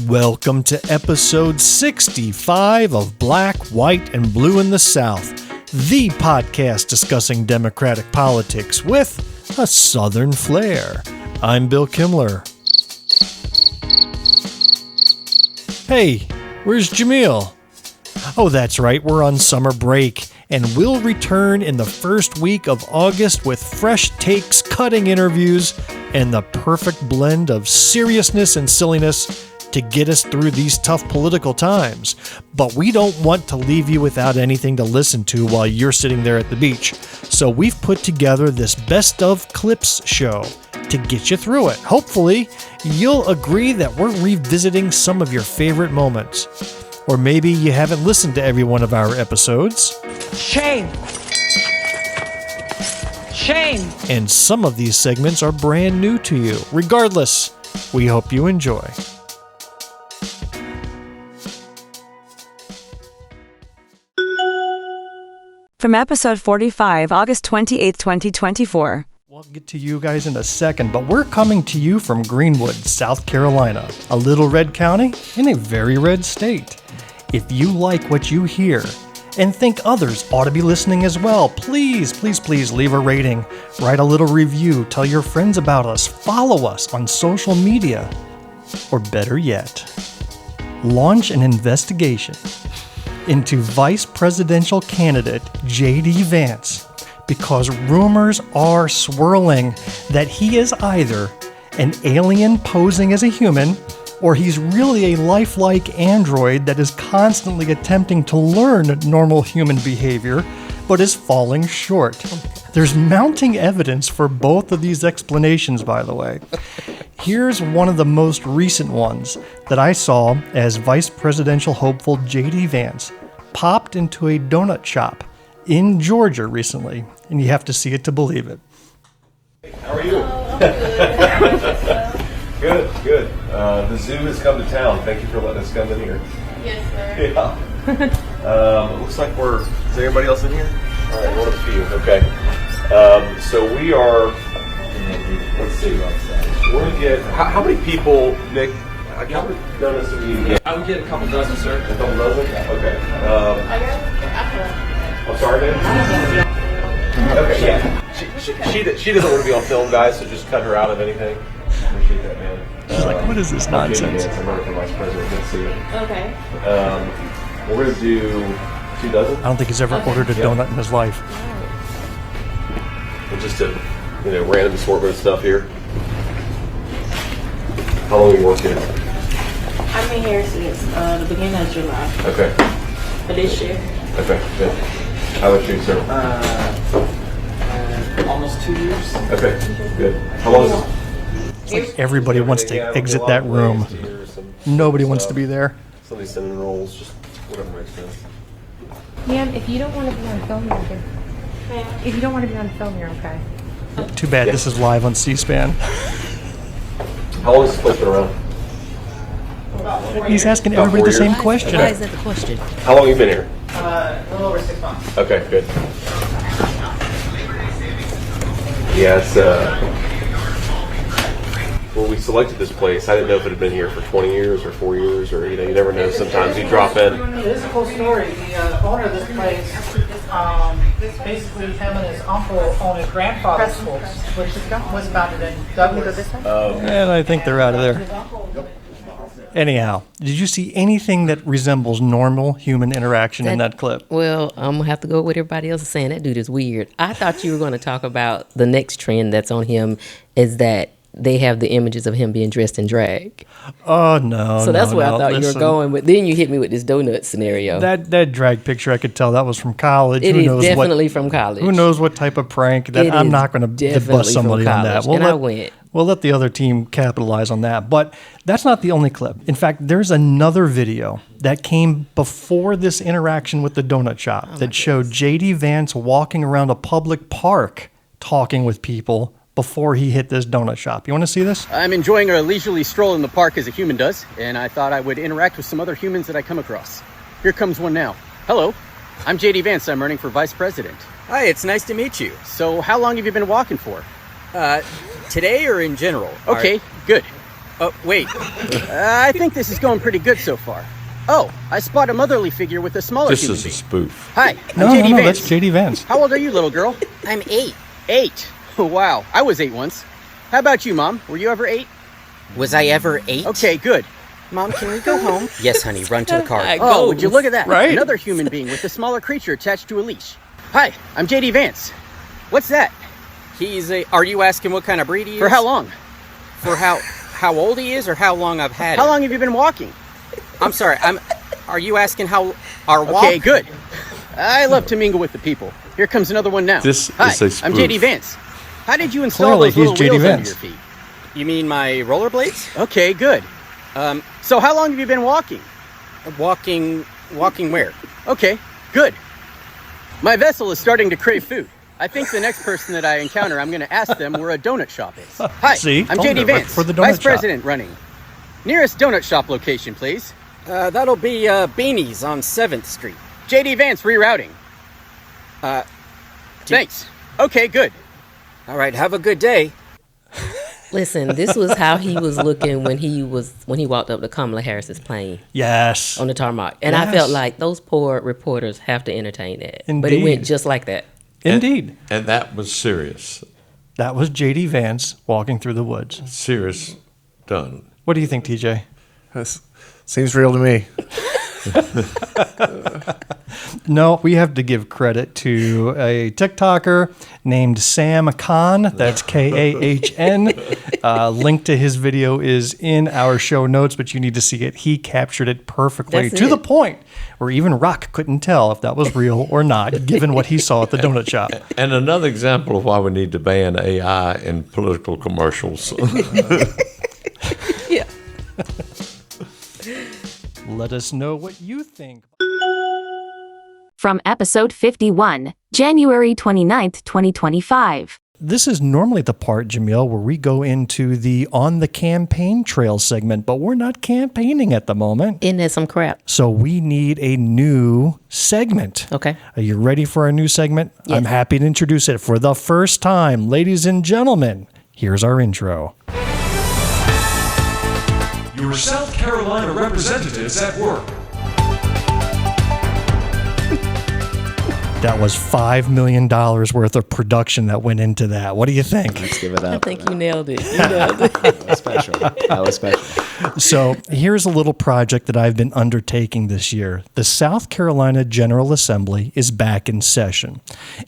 Welcome to episode 65 of Black, White, and Blue in the South, the podcast discussing Democratic politics with a Southern flair. I'm Bill Kimler. Hey, where's Jumelle? Oh, that's right, we're on summer break, and we'll return in the first week of August with fresh takes, cutting interviews, and the perfect blend of seriousness and silliness to get us through these tough political times. But we don't want to leave you without anything to listen to while you're sitting there at the beach. So we've put together this best of clips show to get you through it. Hopefully, you'll agree that we're revisiting some of your favorite moments. Or maybe you haven't listened to every one of our episodes. Shame! Shame! And some of these segments are brand new to you. Regardless, we hope you enjoy. From episode 45, August 28th, 2024. We'll get to you guys in a second, but we're coming to you from Greenwood, South Carolina, a little red county in a very red state. If you like what you hear and think others ought to be listening as well, please leave a rating, write a little review, tell your friends about us, follow us on social media, or better yet, launch an investigation into Vice Presidential candidate J.D. Vance, because rumors are swirling that he is either an alien posing as a human, or he's really a lifelike android that is constantly attempting to learn normal human behavior, but is falling short. There's mounting evidence for both of these explanations, by the way. Here's one of the most recent ones that I saw as Vice Presidential hopeful J.D. Vance popped into a donut shop in Georgia recently, and you have to see it to believe it. How are you? Good. The zoo has come to town. Thank you for letting us come in here. Yes, sir. Yeah. It looks like is there anybody else in here? All right, one of the few. Okay. So we are, let's see. We're going to get, how many people, Nick? How many donuts do we get? I would get a couple dozen, sir. A couple dozen? Okay. I'm sorry, man? Okay, yeah. She doesn't want to be on film, guys, so just cut her out of anything. Appreciate that, man. She's like, what is this nonsense? I'm running for vice president. Good to see you. Okay. We're going to do 2 dozen. I don't think he's ever ordered a donut in his life. And just a random assortment of stuff here. How long are you working? I've been here since the beginning of July. Okay. For this year. Okay, good. How about you, sir? Almost 2 years. Okay, good. How long is it? It's like everybody wants to exit that room. Nobody wants to be there. Some of these cinnamon rolls, just whatever makes sense. Ma'am, if you don't want to be on film, you're okay. If you don't want to be on film, you're okay. Too bad this is live on C-SPAN. How long has this place been around? He's asking everybody the same question. Why is that the question? How long have you been here? A little over 6 months. Okay, good. Yeah, it's when we selected this place, I didn't know if it had been here for 20 years or 4 years, or you never know. Sometimes you drop in. It is a cool story. The owner of this place, basically him and his uncle owned his grandfather's school, which was founded in Douglas. And I think they're out of there. Anyhow, did you see anything that resembles normal human interaction in that clip? Well, I'm going to have to go with what everybody else is saying. That dude is weird. I thought you were going to talk about the next trend that's on him is that they have the images of him being dressed in drag. Oh, no. So that's where I thought you were going. But then you hit me with this donut scenario. That drag picture, I could tell that was from college. It is definitely from college. Who knows what type of prank that I'm not going to bust somebody on that. We'll let the other team capitalize on that. But that's not the only clip. In fact, there's another video that came before this interaction with the donut shop that showed J.D. Vance walking around a public park talking with people before he hit this donut shop. You want to see this? I'm enjoying a leisurely stroll in the park as a human does, and I thought I would interact with some other humans that I come across. Here comes one now. Hello, I'm J.D. Vance. I'm running for vice president. Hi, it's nice to meet you. So how long have you been walking for? Today or in general? Okay, good. Wait. I think this is going pretty good so far. Oh, I spot a motherly figure with a smaller This human is a being. spoof. Hi, I'm No, JD no, no, Vance. that's JD Vance. How old are you, little girl? I'm 8. 8. Oh, wow. I was 8 once. How about you, Mom? Were you ever 8? Was I ever 8? Okay, good. Mom, can we go home? Yes, honey, run to the car. Oh, would you look at that? Right. Another human being with a smaller creature attached to a leash. Hi, I'm JD Vance. What's that? Are you asking what kind of breed he is? For how long? For how old he is or how long I've had How him? long have you been walking? I'm sorry, are you asking how our walk? Okay, good. I love to mingle with the people. Here comes another one now. This Hi, is a spoof. I'm JD Vance. How did you install Clearly, those little he's JD wheels under Vance. your feet? You mean my rollerblades? Okay, good. So how long have you been walking? Walking where? Okay, good. My vessel is starting to crave food. I think the next person that I encounter, I'm going to ask them where a donut shop is. Hi, See? I'm Told JD you, right Vance, for the donut Vice shop. President running. Nearest donut shop location, please. That'll be Beanie's on 7th Street. JD Vance rerouting. Thanks. Okay, good. All right, have a good day. Listen, this was how he was looking when he walked up to Kamala Harris's plane Yes. on the tarmac. And I felt like those poor reporters have to entertain that. But it Indeed. went just like that. Indeed. And that was serious. That was JD Vance walking through the woods. Serious done. What do you think, TJ? Seems real to me. No, we have to give credit to a TikToker named Sam Khan. That's Kahn. Link to his video is in our show notes, but you need to see it. He captured it perfectly That's to it. the point where even Rock couldn't tell if that was real or not, given what he saw at the donut shop. And another example of why we need to ban AI in political commercials. Yeah. Let us know what you think. From episode 51, January 29th, 2025. This is normally the part, Jumelle, where we go into the On the Campaign Trail segment, but we're not campaigning at the moment. Isn't that some crap? So we need a new segment. Okay. Are you ready for our new segment? Yes. I'm happy to introduce it for the first time. Ladies and gentlemen, here's our intro. Your South Carolina representatives at work. That was $5 million worth of production that went into that. What do you think? Let's give it I up. think you nailed it. You nailed it. That was special. That was special. So here's a little project that I've been undertaking this year. The South Carolina General Assembly is back in session,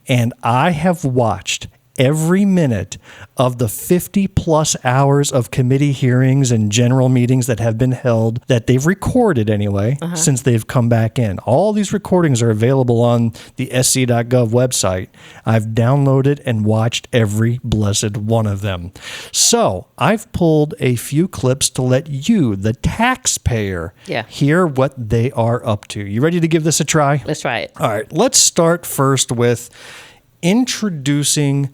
and I have watched every minute of the 50 plus hours of committee hearings and general meetings that have been held, that they've recorded anyway, since they've come back in. All these recordings are available on the sc.gov website. I've downloaded and watched every blessed one of them. So I've pulled a few clips to let you, the taxpayer, hear what they are up to. You ready to give this a try? Let's try it. All right, let's start first with introducing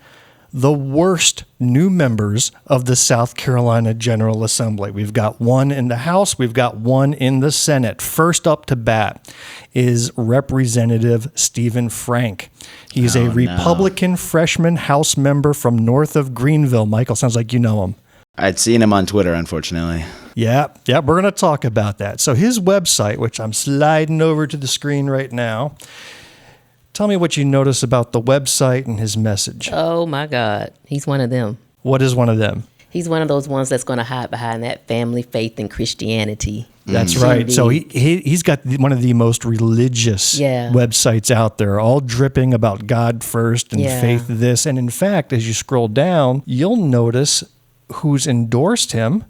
the worst new members of the South Carolina General Assembly. We've got one in the House, we've got one in the Senate. First up to bat is Representative Stephen Frank. He's a Republican freshman House member from north of Greenville. Michael, sounds like you know him. I'd seen him on Twitter, unfortunately. Yeah, we're going to talk about that. So his website, which I'm sliding over to the screen right now, tell me what you notice about the website and his message. Oh, my God. He's one of them. What is one of them? He's one of those ones that's going to hide behind that family, faith, and Christianity. That's right. So he's got one of the most religious websites out there, all dripping about God first and faith this. And in fact, as you scroll down, you'll notice who's endorsed him.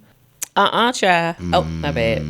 Child. Oh, my bad.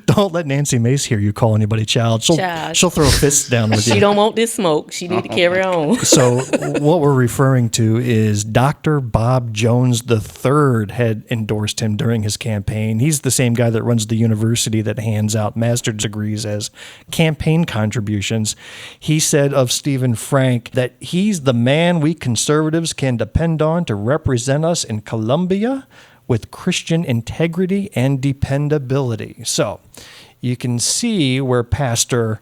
Don't let Nancy Mace hear you call anybody child. She'll throw fists down with you. She don't want this smoke. She need to carry on. So what we're referring to is Dr. Bob Jones III had endorsed him during his campaign. He's the same guy that runs the university that hands out master's degrees as campaign contributions. He said of Stephen Frank that he's the man we conservatives can depend on to represent us in Columbia with Christian integrity and dependability. So you can see where Pastor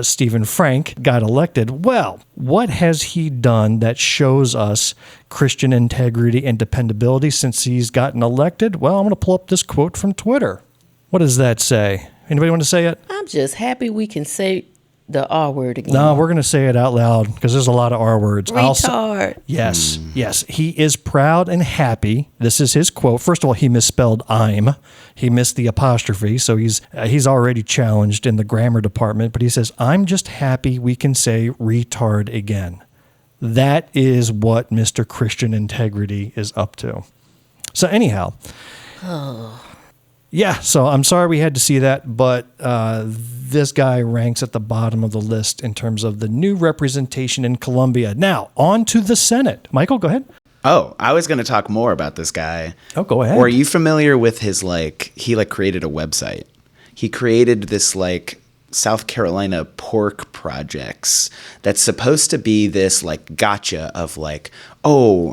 Stephen Frank got elected. Well, what has he done that shows us Christian integrity and dependability since he's gotten elected? Well, I'm going to pull up this quote from Twitter. What does that say? Anybody want to say it? I'm just happy we can say the R word again. No, we're going to say it out loud because there's a lot of R words. Retard. Yes. He is proud and happy. This is his quote. First of all, he misspelled I'm. He missed the apostrophe, so he's already challenged in the grammar department. But he says, I'm just happy we can say retard again. That is what Mr. Christian Integrity is up to. So anyhow. Yeah, so I'm sorry we had to see that, but this guy ranks at the bottom of the list in terms of the new representation in Columbia. Now, on to the Senate. Michael, go ahead. Oh, I was going to talk more about this guy. Oh, go ahead. Or are you familiar with his, he created a website? He created this, South Carolina pork projects that's supposed to be this gotcha of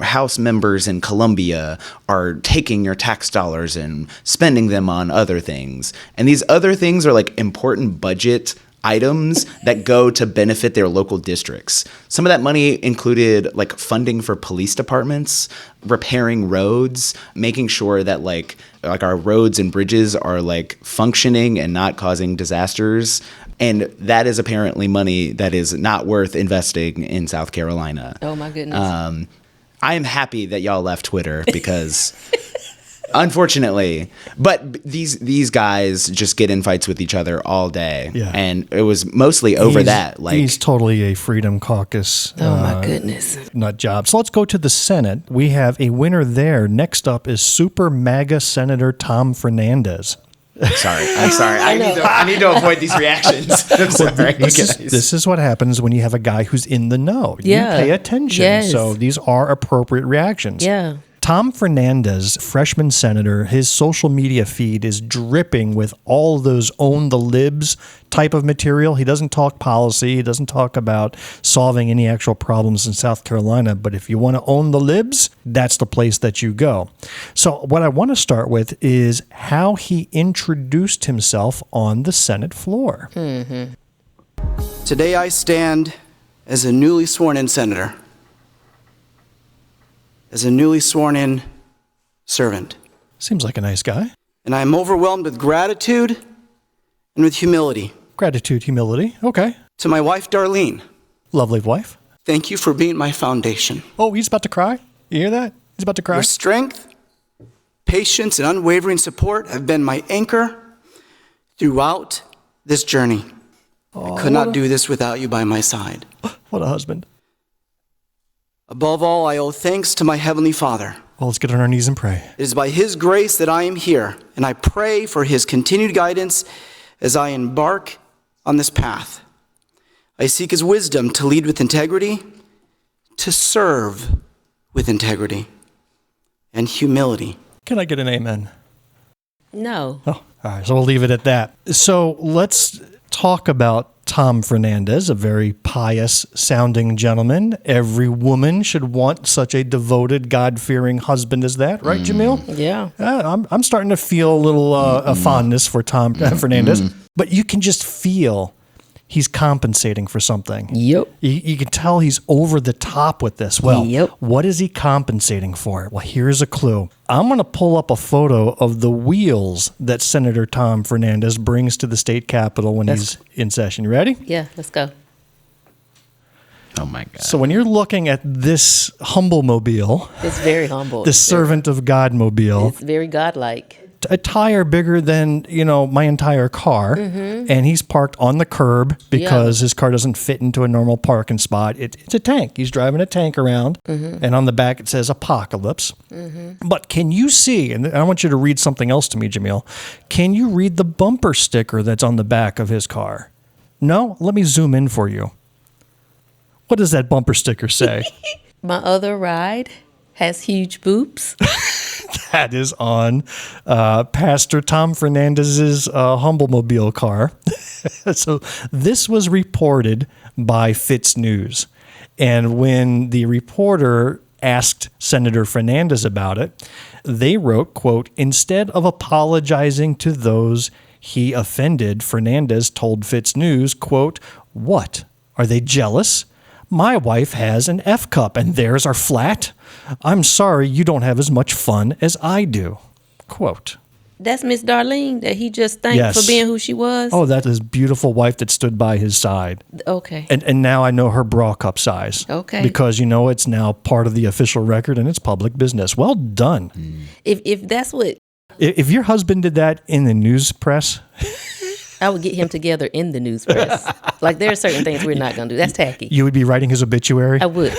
House members in Columbia are taking your tax dollars and spending them on other things. And these other things are important budget items that go to benefit their local districts. Some of that money included funding for police departments, repairing roads, making sure that our roads and bridges are functioning and not causing disasters. And that is apparently money that is not worth investing in South Carolina. Oh my goodness. I am happy that y'all left Twitter because unfortunately, but these guys just get in fights with each other all day. Yeah. And it was mostly over that. He's totally a Freedom Caucus. Oh my goodness. Nut job. So let's go to the Senate. We have a winner there. Next up is Super MAGA Senator Tom Fernandez. I'm sorry. I need to avoid these reactions. I'm sorry. This is what happens when you have a guy who's in the know. Yeah. You pay attention. Yes. So these are appropriate reactions. Yeah. Tom Fernandez, freshman senator, his social media feed is dripping with all those own the libs type of material. He doesn't talk policy. He doesn't talk about solving any actual problems in South Carolina. But if you want to own the libs, that's the place that you go. So what I want to start with is how he introduced himself on the Senate floor. Mm-hmm. Today I stand as a newly sworn-in senator. As a newly sworn-in servant. Seems like a nice guy. And I am overwhelmed with gratitude and with humility. Gratitude, humility. Okay. To my wife, Darlene. Lovely wife. Thank you for being my foundation. Oh, he's about to cry? You hear that? He's about to cry? Your strength, patience, and unwavering support have been my anchor throughout this journey. I could not do this without you by my side. What a husband. Above all, I owe thanks to my Heavenly Father. Well, let's get on our knees and pray. It is by His grace that I am here, and I pray for His continued guidance as I embark on this path. I seek His wisdom to lead with integrity, to serve with integrity, and humility. Can I get an amen? No. Oh, all right, so we'll leave it at that. So let's talk about Tom Fernandez, a very pious-sounding gentleman. Every woman should want such a devoted, God-fearing husband as that, right, Jumelle? Yeah. I'm starting to feel a little a fondness for Tom Fernandez, but you can just feel he's compensating for something. Yep. You can tell he's over the top with this. Well, What is he compensating for? Well, here's a clue. I'm going to pull up a photo of the wheels that Senator Tom Fernandez brings to the state capitol when he's in session. You ready? Yeah, let's go. Oh, my God. So when you're looking at this humble mobile. It's very humble. The servant of God mobile. It's very godlike. A tire bigger than, my entire car. Mm-hmm. And he's parked on the curb because his car doesn't fit into a normal parking spot. It's a tank. He's driving a tank around. Mm-hmm. And on the back it says Apocalypse. Mm-hmm. But can you see, and I want you to read something else to me, Jumelle. Can you read the bumper sticker that's on the back of his car? No? Let me zoom in for you. What does that bumper sticker say? My other ride has huge boobs. That is on Pastor Tom Fernandez's Humblemobile car. So this was reported by Fitz News. And when the reporter asked Senator Fernandez about it, they wrote, quote, "Instead of apologizing to those He offended. Fernandez told Fitz News, quote, "What? Are they jealous? My wife has an F cup and theirs are flat. I'm sorry you don't have as much fun as I do." Quote. That's Miss Darlene that he just thanked for being who she was? Oh, that's his beautiful wife that stood by his side. Okay. And now I know her bra cup size. Okay. Because, it's now part of the official record and it's public business. Well done. If that's what... If your husband did that in the news press... I would get him together in the news press. Like, there are certain things we're not going to do. That's tacky. You would be writing his obituary? I would.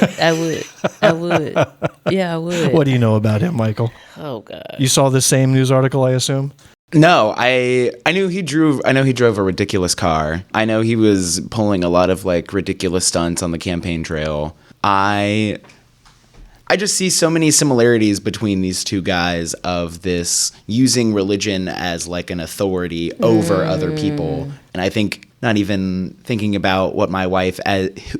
Yeah, I would. What do you know about him, Michael? Oh, God. You saw the same news article, I assume? No, I knew he drove a ridiculous car. I know he was pulling a lot of ridiculous stunts on the campaign trail. I just see so many similarities between these two guys of this using religion as an authority over other people. And I think not even thinking about what my wife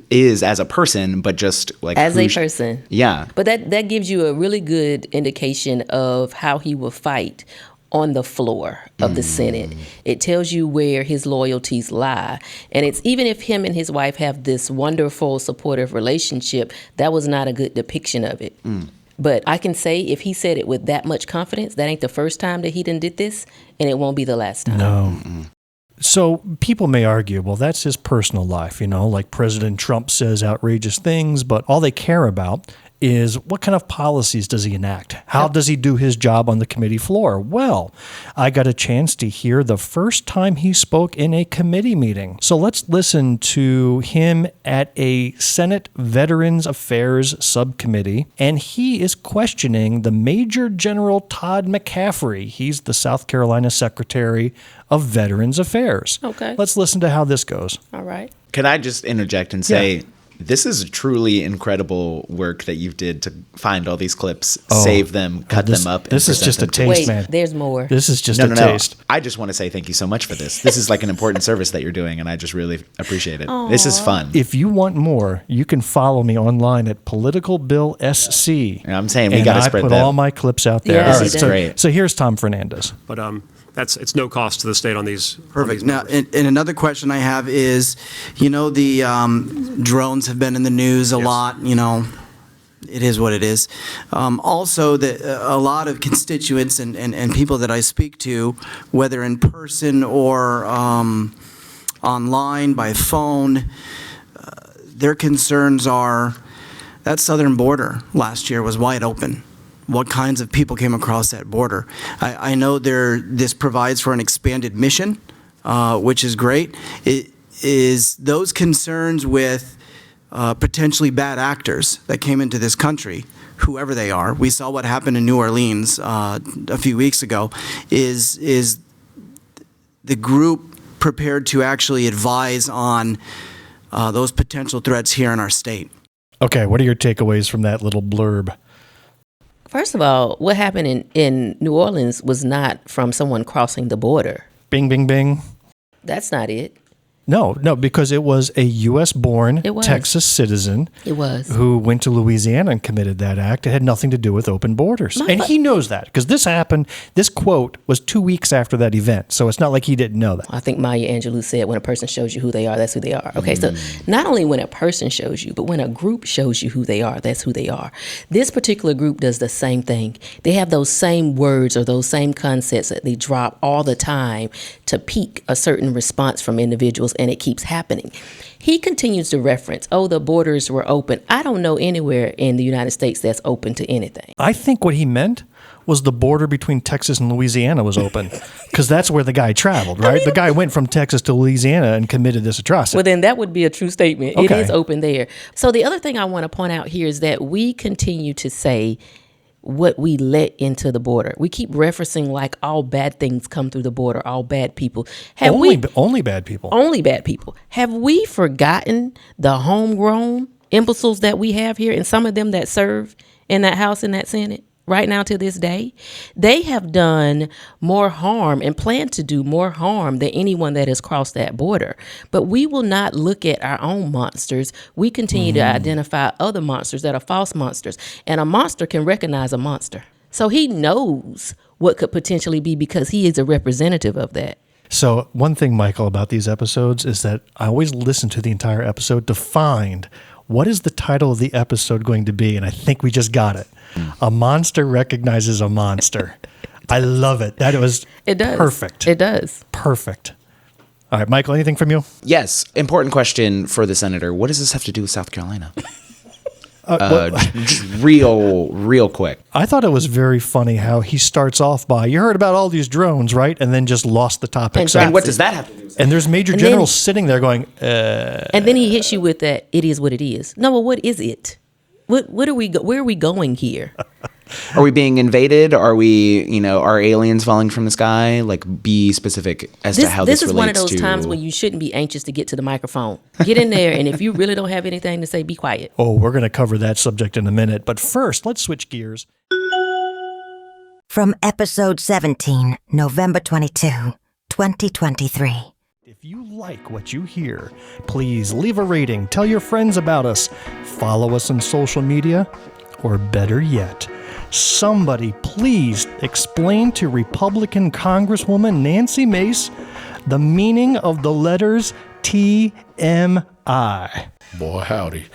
is as a person, but just as a person. Yeah. But that gives you a really good indication of how he will fight on the floor of the Senate. It tells you where his loyalties lie. And it's even if him and his wife have this wonderful, supportive relationship, that was not a good depiction of it. But I can say if he said it with that much confidence, that ain't the first time that he done did this, and it won't be the last time. No. So people may argue, well, that's his personal life, like President Trump says outrageous things, but all they care about is what kind of policies does he enact? How does he do his job on the committee floor? Well, I got a chance to hear the first time he spoke in a committee meeting. So let's listen to him at a Senate Veterans Affairs subcommittee, and he is questioning the Major General Todd McCaffrey. He's the South Carolina Secretary of Veterans Affairs. Okay. Let's listen to how this goes. All right. Can I just interject and say, this is truly incredible work that you did to find all these clips, save them, cut them up. This is just a taste, man. There's more. This is just a taste. I just want to say thank you so much for this. This is an important service that you're doing, and I just really appreciate it. Aww. This is fun. If you want more, you can follow me online at Political Bill SC. Yeah, I'm saying we got to spread that. I put all my clips out there. Yeah, this is great. So here's Tom Fernandez. But it's no cost to the state on these. Perfect. Now, and another question I have is, the drones have been in the news a lot. It is what it is. Also, a lot of constituents and people that I speak to, whether in person or online by phone, their concerns are that southern border last year was wide open. What kinds of people came across that border? I know this provides for an expanded mission, which is great. It is those concerns with potentially bad actors that came into this country, whoever they are. We saw what happened in New Orleans a few weeks ago. Is the group prepared to actually advise on those potential threats here in our state? Okay, what are your takeaways from that little blurb? First of all, what happened in New Orleans was not from someone crossing the border. Bing, bing, bing. That's not it. No, because it was a U.S.-born Texas citizen who went to Louisiana and committed that act. It had nothing to do with open borders. And he knows that because this happened, this quote was 2 weeks after that event. So it's not like he didn't know that. I think Maya Angelou said when a person shows you who they are, that's who they are. Okay, so not only when a person shows you, but when a group shows you who they are, that's who they are. This particular group does the same thing. They have those same words or those same concepts that they drop all the time to pique a certain response from individuals, and it keeps happening. He continues to reference, the borders were open. I don't know anywhere in the United States that's open to anything. I think what he meant was the border between Texas and Louisiana was open because that's where the guy traveled, right? The guy went from Texas to Louisiana and committed this atrocity. Well, then that would be a true statement. Okay. It is open there. So the other thing I want to point out here is that we continue to say what we let into the border. We keep referencing like all bad things come through the border, all bad people. Only bad people. Only bad people. Have we forgotten the homegrown imbeciles that we have here and some of them that serve in that House and that Senate? Right now to this day, they have done more harm and plan to do more harm than anyone that has crossed that border. But we will not look at our own monsters. We continue to identify other monsters that are false monsters. And a monster can recognize a monster. So he knows what could potentially be because he is a representative of that. So one thing, Michael, about these episodes is that I always listen to the entire episode to find what is the title of the episode going to be, and I think we just got it. A monster recognizes a monster. I love it. It does. Perfect. It does. Perfect. All right, Michael, anything from you? Yes. Important question for the senator. What does this have to do with South Carolina? Real quick. I thought it was very funny how he starts off by, you heard about all these drones, right? And then just lost the topic. And what does that have to do with And there's Major General sitting there going, And then he hits you with that, it is what it is. No, well, what is it? Where are we going here? Are we being invaded? Are we, are aliens falling from the sky? Like, be specific as to how this relates to... This is one of those times when you shouldn't be anxious to get to the microphone. Get in there, and if you really don't have anything to say, be quiet. Oh, we're going to cover that subject in a minute. But first, let's switch gears. From episode 17, November 22, 2023. If you like what you hear, please leave a rating, tell your friends about us, follow us on social media, or better yet, somebody please explain to Republican Congresswoman Nancy Mace the meaning of the letters TMI. Boy, howdy.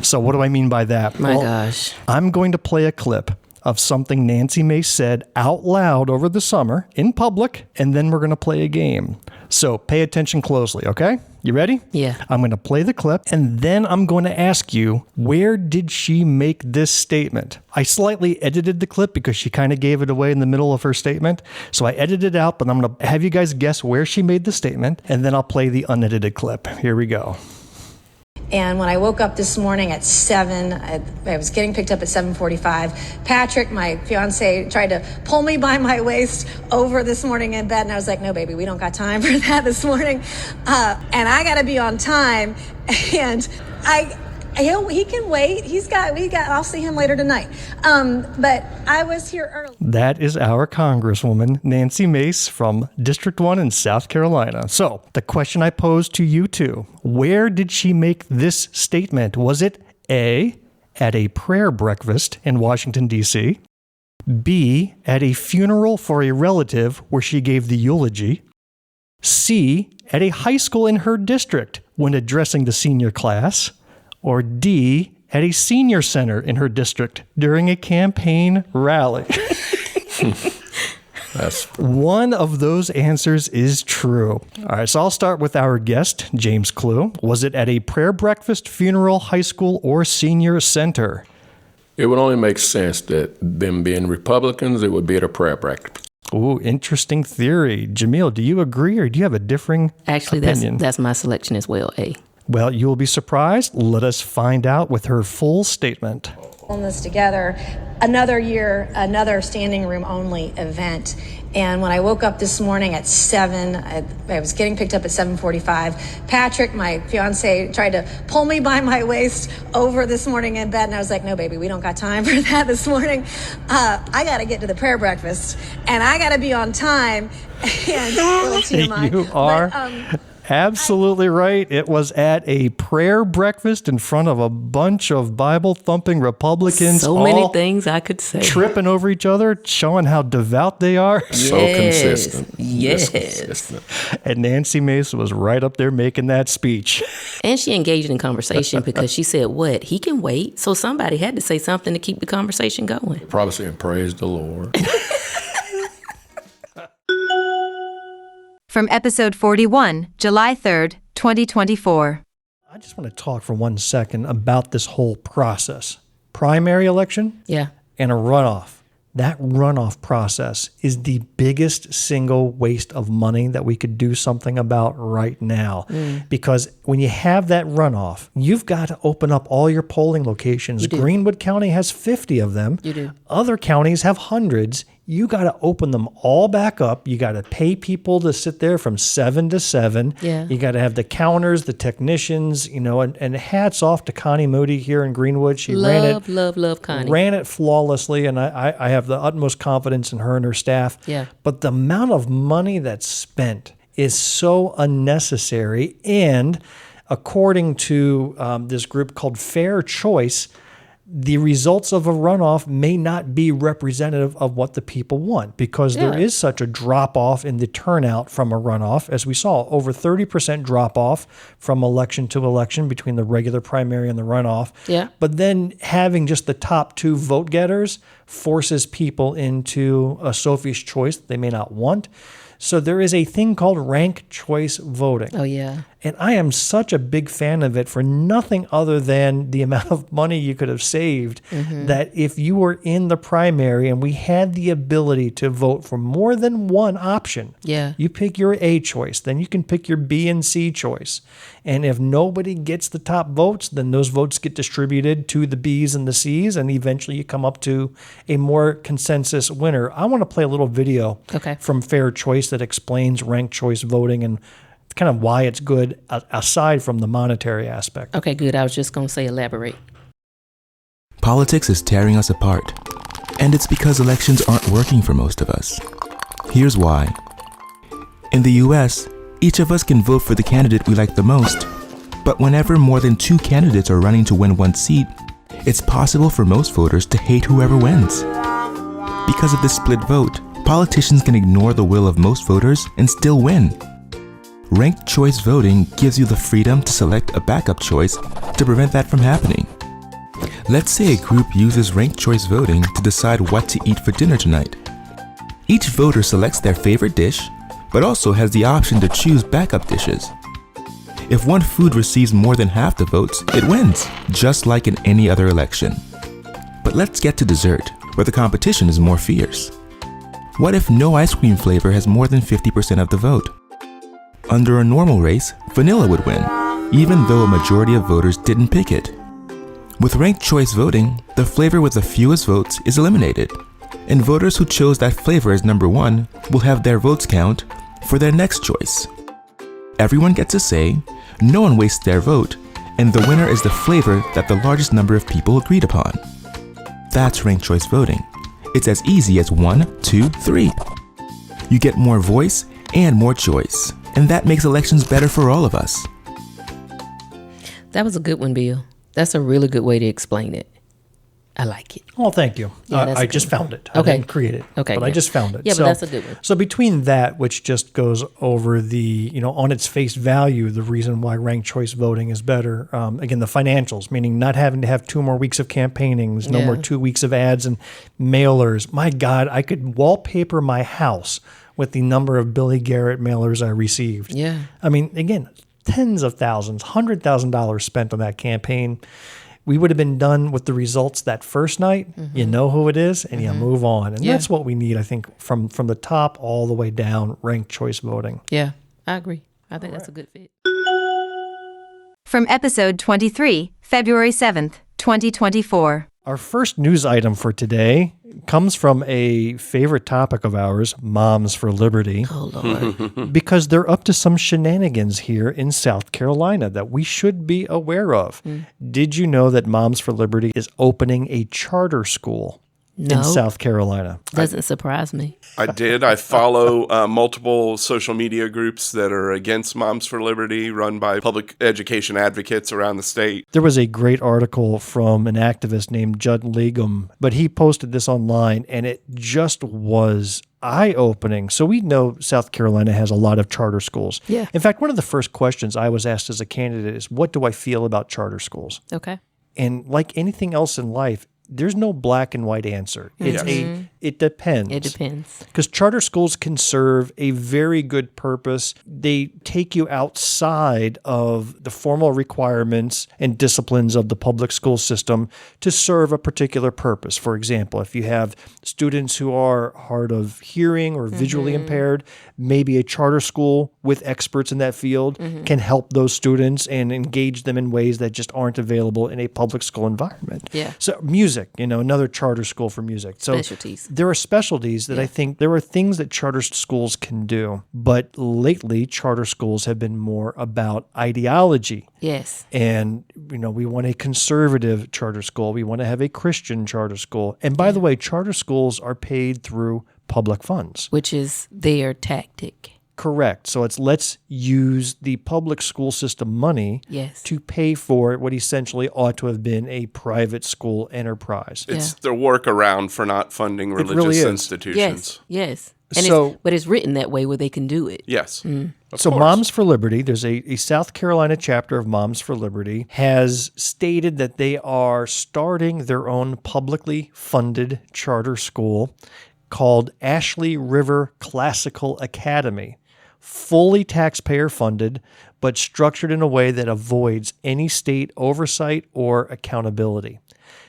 So what do I mean by that? My gosh. I'm going to play a clip of something Nancy Mace said out loud over the summer in public, and then we're going to play a game. So pay attention closely, okay? You ready? Yeah. I'm going to play the clip, and then I'm going to ask you, where did she make this statement? I slightly edited the clip because she kind of gave it away in the middle of her statement. So I edited it out, but I'm going to have you guys guess where she made the statement, and then I'll play the unedited clip. Here we go. And when I woke up this morning at 7, I was getting picked up at 7:45. Patrick, my fiance, tried to pull me by my waist over this morning in bed. And I was like, no, baby, we don't got time for that this morning. And I got to be on time. And he can wait. I'll see him later tonight. But I was here early. That is our Congresswoman, Nancy Mace from District 1 in South Carolina. So the question I posed to you two, where did she make this statement? Was it A, at a prayer breakfast in Washington, D.C., B, at a funeral for a relative where she gave the eulogy, C, at a high school in her district when addressing the senior class, or D, at a senior center in her district during a campaign rally? One of those answers is true. All right, so I'll start with our guest, James Clue. Was it at a prayer breakfast, funeral, high school, or senior center? It would only make sense that them being Republicans, it would be at a prayer breakfast. Ooh, interesting theory. Jumelle, do you agree or do you have a differing opinion? That's my selection as well, A. Well, you will be surprised. Let us find out with her full statement. On this together, another year, another standing room only event. And when I woke up this morning at 7, I was getting picked up at 7:45. Patrick, my fiance, tried to pull me by my waist over this morning in bed. And I was like, no, baby, we don't got time for that this morning. I got to get to the prayer breakfast and I got to be on time. And little TMI. You are absolutely right. It was at a prayer breakfast in front of a bunch of Bible-thumping Republicans. So many things I could say. Tripping over each other, showing how devout they are. So consistent. Yes. Consistent. And Nancy Mace was right up there making that speech. And she engaged in conversation because she said, what? He can wait. So somebody had to say something to keep the conversation going. Probably saying, praise the Lord. From episode 41, July 3rd, 2024. I just want to talk for 1 second about this whole process. Primary election and a runoff. That runoff process is the biggest single waste of money that we could do something about right now. Because when you have that runoff, you've got to open up all your polling locations. Greenwood County has 50 of them. You do. Other counties have hundreds. You got to open them all back up. You got to pay people to sit there from 7 to 7. Yeah. You got to have the counters, the technicians, and hats off to Connie Moody here in Greenwood. She love Connie. Ran it flawlessly, and I have the utmost confidence in her and her staff. Yeah. But the amount of money that's spent is so unnecessary. And according to this group called Fair Choice, the results of a runoff may not be representative of what the people want, because there is such a drop-off in the turnout from a runoff. As we saw, over 30% drop-off from election to election between the regular primary and the runoff. Yeah. But then having just the top 2 vote getters forces people into a Sophie's choice they may not want. So there is a thing called ranked choice voting. Oh, yeah. And I am such a big fan of it for nothing other than the amount of money you could have saved, that if you were in the primary and we had the ability to vote for more than one option, you pick your A choice, then you can pick your B and C choice. And if nobody gets the top votes, then those votes get distributed to the B's and the C's, and eventually you come up to a more consensus winner. I want to play a little video from Fair Choice that explains ranked choice voting and kind of why it's good aside from the monetary aspect. Okay, good. I was just going to say elaborate. Politics is tearing us apart, and it's because elections aren't working for most of us. Here's why. In the US, each of us can vote for the candidate we like the most, but whenever more than 2 candidates are running to win one seat, it's possible for most voters to hate whoever wins. Because of this split vote, politicians can ignore the will of most voters and still win. Ranked choice voting gives you the freedom to select a backup choice to prevent that from happening. Let's say a group uses ranked choice voting to decide what to eat for dinner tonight. Each voter selects their favorite dish, but also has the option to choose backup dishes. If one food receives more than half the votes, it wins, just like in any other election. But let's get to dessert, where the competition is more fierce. What if no ice cream flavor has more than 50% of the vote? Under a normal race, vanilla would win, even though a majority of voters didn't pick it. With ranked choice voting, the flavor with the fewest votes is eliminated, and voters who chose that flavor as number 1 will have their votes count for their next choice. Everyone gets a say, no one wastes their vote, and the winner is the flavor that the largest number of people agreed upon. That's ranked choice voting. It's as easy as 1, 2, 3. You get more voice and more choice, and that makes elections better for all of us. That was a good one, Bill. That's a really good way to explain it. I like it. Oh, thank you. Yeah, I just found it. I didn't create it. Okay. But I just found it. Yeah, but that's a good one. So between that, which just goes over the, on its face value, the reason why ranked choice voting is better. Again, the financials, meaning not having to have 2 more weeks of campaignings, no more 2 weeks of ads and mailers. My God, I could wallpaper my house with the number of Billy Garrett mailers I received. Yeah. I mean, again, tens of thousands, $100,000 spent on that campaign. We would have been done with the results that first night. You know who it is, and you move on. And that's what we need, I think, from the top all the way down, ranked choice voting. Yeah, I agree. I think that's a good fit. From episode 23, February 7th, 2024. Our first news item for today comes from a favorite topic of ours, Moms for Liberty. Oh, Lord. Because they're up to some shenanigans here in South Carolina that we should be aware of. Did you know that Moms for Liberty is opening a charter school in South Carolina? Doesn't surprise me. I did. I follow multiple social media groups that are against Moms for Liberty, run by public education advocates around the state. There was a great article from an activist named Judd Legum, but he posted this online, and it just was eye-opening. So we know South Carolina has a lot of charter schools. Yeah. In fact, one of the first questions I was asked as a candidate is, what do I feel about charter schools? Okay. And like anything else in life, there's no black and white answer. It depends. It depends. Because charter schools can serve a very good purpose. They take you outside of the formal requirements and disciplines of the public school system to serve a particular purpose. For example, if you have students who are hard of hearing or visually impaired, maybe a charter school with experts in that field can help those students and engage them in ways that just aren't available in a public school environment. Yeah. So music, another charter school for music. So specialties. There are specialties that I think there are things that charter schools can do. But lately, charter schools have been more about ideology. Yes. And, we want a conservative charter school. We want to have a Christian charter school. And by the way, charter schools are paid through public funds. Which is their tactic. Correct. So it's let's use the public school system money to pay for what essentially ought to have been a private school enterprise. It's the workaround for not funding religious institutions. Yes. And but it's written that way where they can do it. Yes. So Moms for Liberty, there's a South Carolina chapter of Moms for Liberty, has stated that they are starting their own publicly funded charter school called Ashley River Classical Academy. Fully taxpayer funded, but structured in a way that avoids any state oversight or accountability.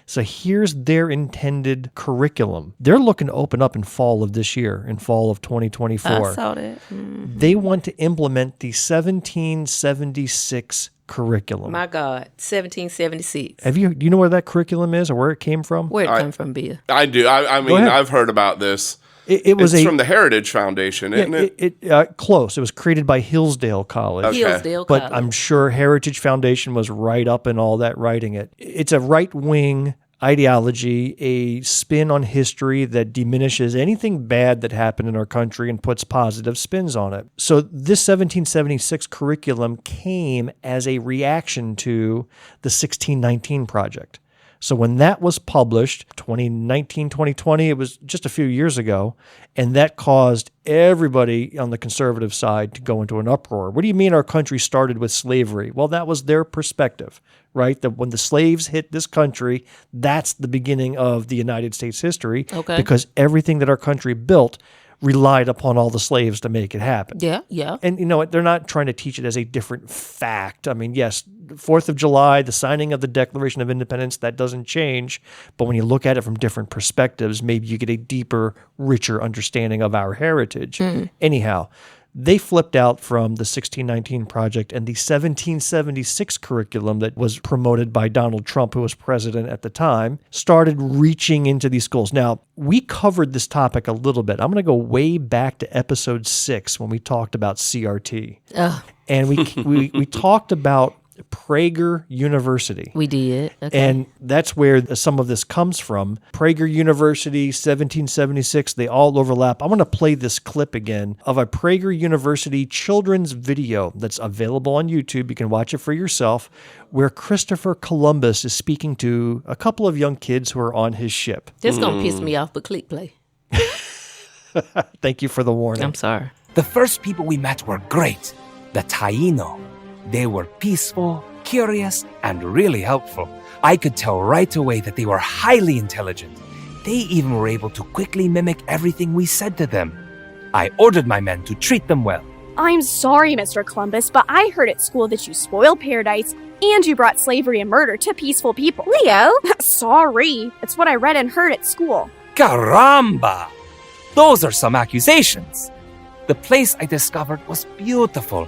So here's their intended curriculum. They're looking to open up in fall of this year, in fall of 2024. I saw that. Mm-hmm. They want to implement the 1776 curriculum. My God, 1776. Do you know where that curriculum is or where it came from? Where it came from, Bill? I do. I mean, I've heard about this. It's from the Heritage Foundation, isn't it? Close. It was created by Hillsdale College. Okay. Hillsdale But College. I'm sure Heritage Foundation was right up in all that writing it. It's a right-wing ideology, a spin on history that diminishes anything bad that happened in our country and puts positive spins on it. So this 1776 curriculum came as a reaction to the 1619 Project. So when that was published, 2019, 2020, it was just a few years ago, and that caused everybody on the conservative side to go into an uproar. What do you mean our country started with slavery? Well, that was their perspective, right? That when the slaves hit this country, that's the beginning of the United States history, because everything that our country built relied upon all the slaves to make it happen. Yeah. And you know what? They're not trying to teach it as a different fact. I mean, yes, 4th of July, the signing of the Declaration of Independence, that doesn't change. But when you look at it from different perspectives, maybe you get a deeper, richer understanding of our heritage. Anyhow, they flipped out from the 1619 Project and the 1776 curriculum that was promoted by Donald Trump, who was president at the time, started reaching into these schools. Now, we covered this topic a little bit. I'm going to go way back to episode 6 when we talked about CRT. And we talked about Prager University. We did. Okay. And that's where some of this comes from. Prager University, 1776, they all overlap. I want to play this clip again of a Prager University children's video that's available on YouTube. You can watch it for yourself, where Christopher Columbus is speaking to a couple of young kids who are on his ship. This is going to piss me off, but click play. Thank you for the warning. I'm sorry. The first people we met were great. The Taino. They were peaceful, curious, and really helpful. I could tell right away that they were highly intelligent. They even were able to quickly mimic everything we said to them. I ordered my men to treat them well. I'm sorry, Mr. Columbus, but I heard at school that you spoiled paradise and you brought slavery and murder to peaceful people. Leo? Sorry. It's what I read and heard at school. Caramba! Those are some accusations. The place I discovered was beautiful,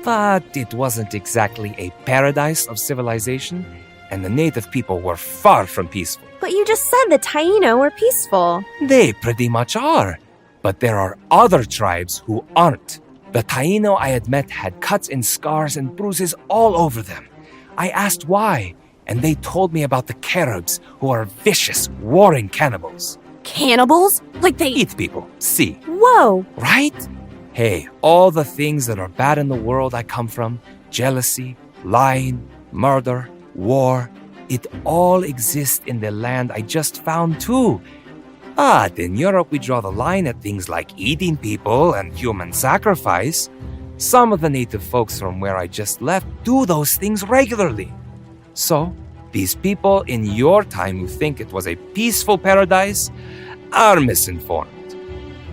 but it wasn't exactly a paradise of civilization, and the native people were far from peaceful. But you just said the Taino were peaceful. They pretty much are, but there are other tribes who aren't. The Taino I had met had cuts and scars and bruises all over them. I asked why, and they told me about the Caribs, who are vicious, warring cannibals. Cannibals? Like they eat people, see. Whoa! Right? Hey, all the things that are bad in the world I come from, jealousy, lying, murder, war, it all exists in the land I just found too. But in Europe we draw the line at things like eating people and human sacrifice. Some of the native folks from where I just left do those things regularly. So, these people in your time who think it was a peaceful paradise are misinformed.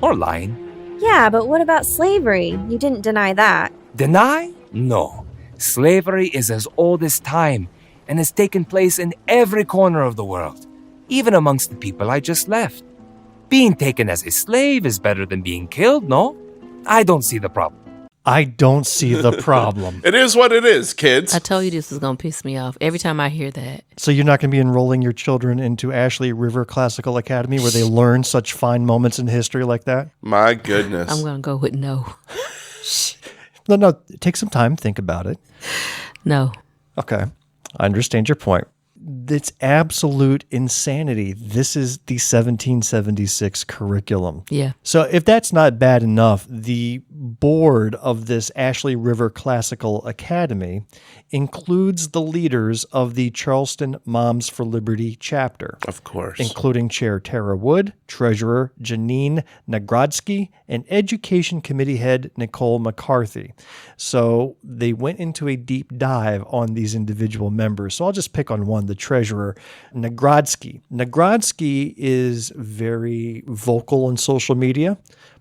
Or lying. Yeah, but what about slavery? You didn't deny that. Deny? No. Slavery is as old as time and has taken place in every corner of the world, even amongst the people I just left. Being taken as a slave is better than being killed, no? I don't see the problem. I don't see the problem. It is what it is, kids. I told you this was going to piss me off every time I hear that. So you're not going to be enrolling your children into Ashley River Classical Academy where they learn such fine moments in history like that? My goodness. I'm going to go with no. No, take some time, think about it. No. Okay, I understand your point. It's absolute insanity. This is the 1776 curriculum. Yeah. So if that's not bad enough, the board of this Ashley River Classical Academy includes the leaders of the Charleston Moms for Liberty chapter. Of course. Including Chair Tara Wood, Treasurer Janine Nagrodsky, and Education Committee Head Nicole McCarthy. So they went into a deep dive on these individual members. So I'll just pick on one, the Treasurer, Nagrodsky. Nagrodsky is very vocal on social media,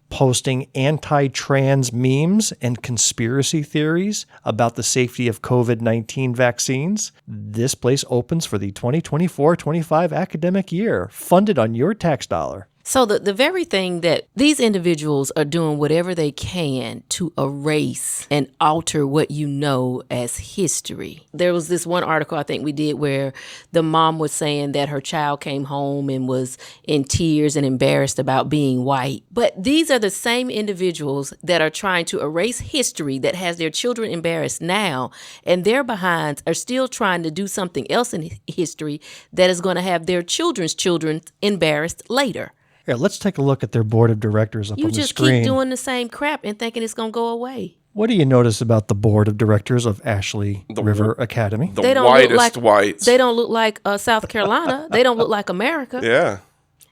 posting anti-trans memes and conspiracy theories about the safety of COVID-19 vaccines. This place opens for the 2024-25 academic year, funded on your tax dollar. So the very thing that these individuals are doing whatever they can to erase and alter what you know as history. There was this one article I think we did where the mom was saying that her child came home and was in tears and embarrassed about being white. But these are the same individuals that are trying to erase history that has their children embarrassed now, and their behinds are still trying to do something else in history that is going to have their children's children embarrassed later. Here, let's take a look at their board of directors up on the screen. You just keep doing the same crap and thinking it's going to go away. What do you notice about the board of directors of Ashley River Academy? The whitest whites. They don't look like South Carolina. They don't look like America. Yeah.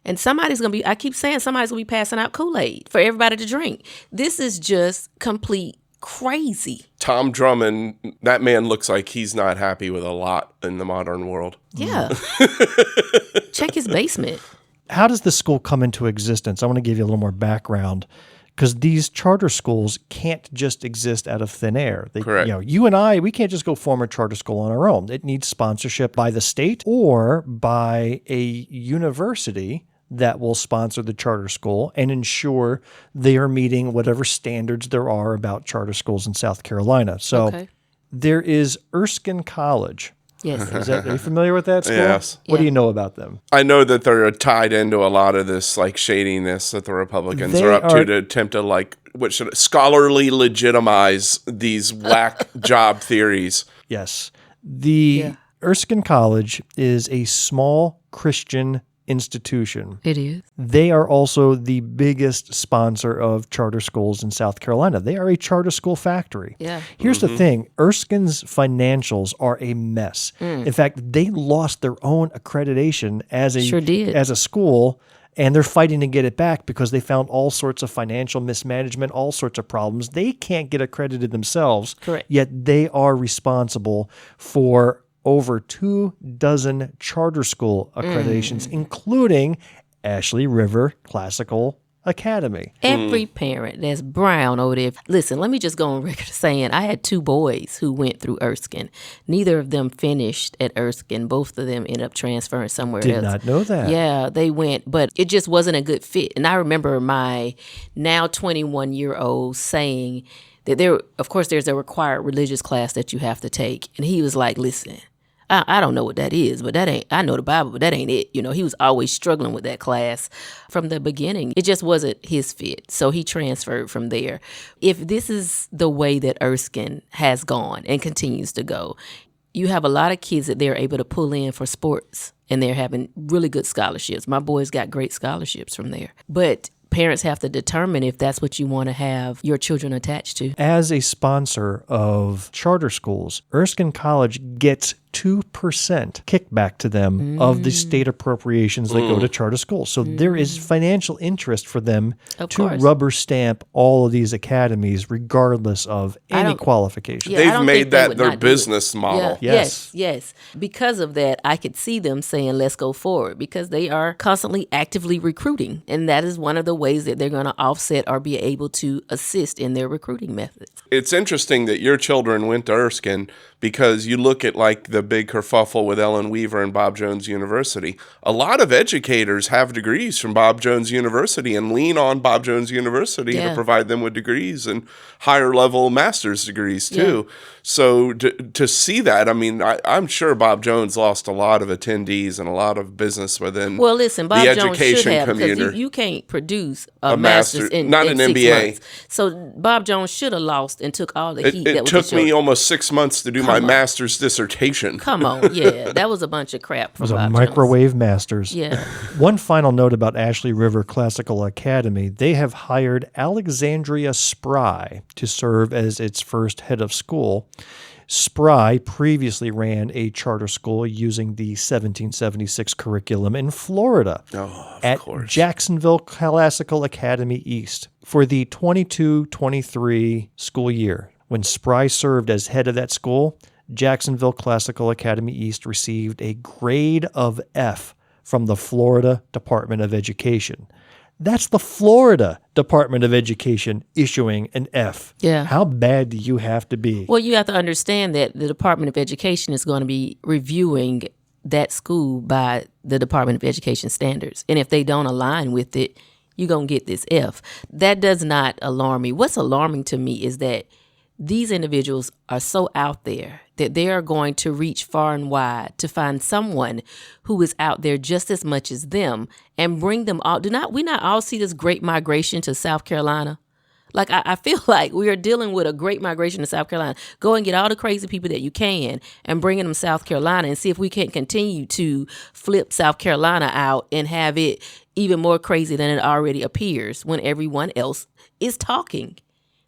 And somebody's going to be, I keep saying somebody's going to be passing out Kool-Aid for everybody to drink. This is just complete crazy. Tom Drummond, that man looks like he's not happy with a lot in the modern world. Yeah. Check his basement. How does the school come into existence? I want to give you a little more background, because these charter schools can't just exist out of thin air. Correct. You and I, we can't just go form a charter school on our own. It needs sponsorship by the state or by a university that will sponsor the charter school and ensure they are meeting whatever standards there are about charter schools in South Carolina. So there is Erskine College. Yes. Are you familiar with that school? Yes. What do you know about them? I know that they're tied into a lot of this like shadiness that the Republicans are up to attempt to scholarly legitimize these whack job theories. Yes. The Erskine College is a small Christian institution. It is. They are also the biggest sponsor of charter schools in South Carolina. They are a charter school factory. Yeah. Here's the thing. Erskine's financials are a mess. In fact, they lost their own accreditation as a school, and they're fighting to get it back because they found all sorts of financial mismanagement, all sorts of problems. They can't get accredited themselves. Correct. Yet they are responsible for over 24 charter school accreditations, including Ashley River Classical Academy. Every parent that's brown over there. Listen, let me just go on record saying I had 2 boys who went through Erskine. Neither of them finished at Erskine. Both of them ended up transferring somewhere else. Did not know that. Yeah, they went, but it just wasn't a good fit. And I remember my now 21-year-old saying that there's a required religious class that you have to take. And he was like, listen, I don't know what that is, but I know the Bible, but that ain't it. He was always struggling with that class from the beginning. It just wasn't his fit. So he transferred from there. If this is the way that Erskine has gone and continues to go, you have a lot of kids that they're able to pull in for sports, and they're having really good scholarships. My boys got great scholarships from there. But parents have to determine if that's what you want to have your children attached to. As a sponsor of charter schools, Erskine College gets 2% kickback to them of the state appropriations that go to charter schools. So there is financial interest for them to rubber stamp all of these academies regardless of any qualification. Yeah, they've made that their business model. Yeah. Yes. Because of that, I could see them saying, let's go forward, because they are constantly actively recruiting. And that is one of the ways that they're going to offset or be able to assist in their recruiting methods. It's interesting that your children went to Erskine, because you look at like the big kerfuffle with Ellen Weaver and Bob Jones University. A lot of educators have degrees from Bob Jones University and lean on Bob Jones University to provide them with degrees and higher level master's degrees too. Yeah. So to see that, I mean, I'm sure Bob Jones lost a lot of attendees and a lot of business within Bob the education Jones should have, community. Because you can't produce a master's in not in an 6 MBA. months. So Bob Jones should have lost and took all the heat. It took me almost 6 months to do my master's dissertation. version. Come on, yeah, that was a bunch of crap. It was a Microwave Masters. Yeah. One final note about Ashley River Classical Academy. They have hired Alexandria Spry to serve as its first head of school. Spry previously ran a charter school using the 1776 curriculum in Florida at Jacksonville Classical Academy East for the 22-23 school year. When Spry served as head of that school, Jacksonville Classical Academy East received a grade of F from the Florida Department of Education. That's the Florida Department of Education issuing an F. Yeah. How bad do you have to be? Well, you have to understand that the Department of Education is going to be reviewing that school by the Department of Education standards. And if they don't align with it, you're going to get this F. That does not alarm me. What's alarming to me is that these individuals are so out there that they are going to reach far and wide to find someone who is out there just as much as them and bring them all. We not all see this great migration to South Carolina? Like, I feel like we are dealing with a great migration to South Carolina. Go and get all the crazy people that you can and bring them to South Carolina and see if we can continue to flip South Carolina out and have it even more crazy than it already appears when everyone else is talking.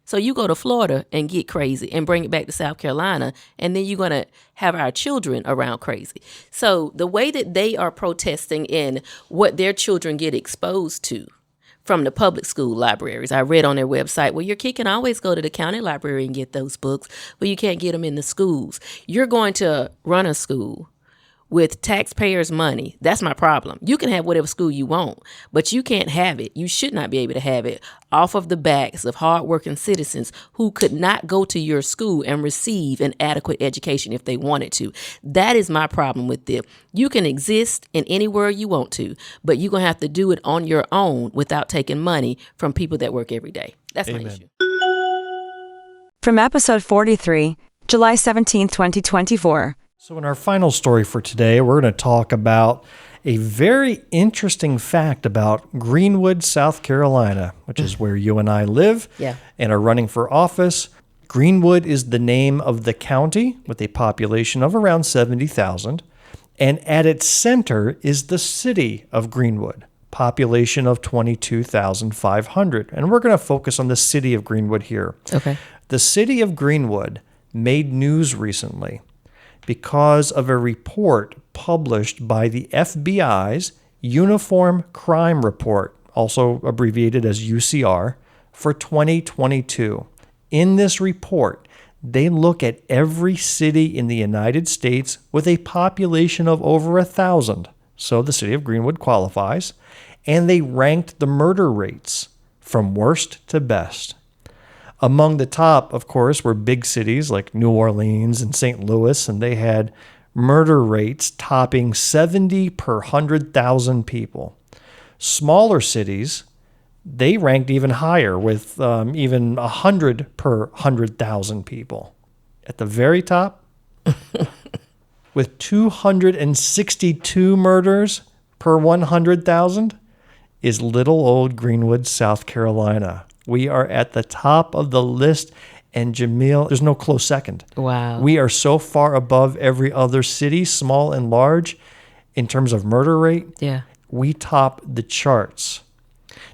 So you go to Florida and get crazy and bring it back to South Carolina, and then you're going to have our children around crazy. So the way that they are protesting in what their children get exposed to from the public school libraries. I read on their website, well, your kid can always go to the county library and get those books, but you can't get them in the schools. You're going to run a school with taxpayers' money. That's my problem. You can have whatever school you want, but you can't have it. You should not be able to have it off of the backs of hardworking citizens who could not go to your school and receive an adequate education if they wanted to. That is my problem with them. You can exist in anywhere you want to, but you're going to have to do it on your own without taking money from people that work every day. That's my issue. From episode 43, July 17th, 2024. So in our final story for today, we're going to talk about a very interesting fact about Greenwood, South Carolina, which is where you and I live and are running for office. Greenwood is the name of the county with a population of around 70,000. And at its center is the city of Greenwood, population of 22,500. And we're going to focus on the city of Greenwood here. Okay. The city of Greenwood made news recently because of a report published by the FBI's Uniform Crime Report, also abbreviated as UCR, for 2022. In this report, they look at every city in the United States with a population of over 1,000, so the city of Greenwood qualifies, and they ranked the murder rates from worst to best. Among the top, of course, were big cities like New Orleans and St. Louis, and they had murder rates topping 70 per 100,000 people. Smaller cities, they ranked even higher with even 100 per 100,000 people. At the very top, with 262 murders per 100,000, is little old Greenwood, South Carolina. We are at the top of the list, and Jumelle, there's no close second. Wow. We are so far above every other city, small and large, in terms of murder rate. Yeah. We top the charts.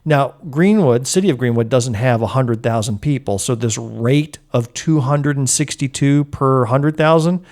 Now, Greenwood, city of Greenwood, doesn't have 100,000 people, so this rate of 262 per 100,000,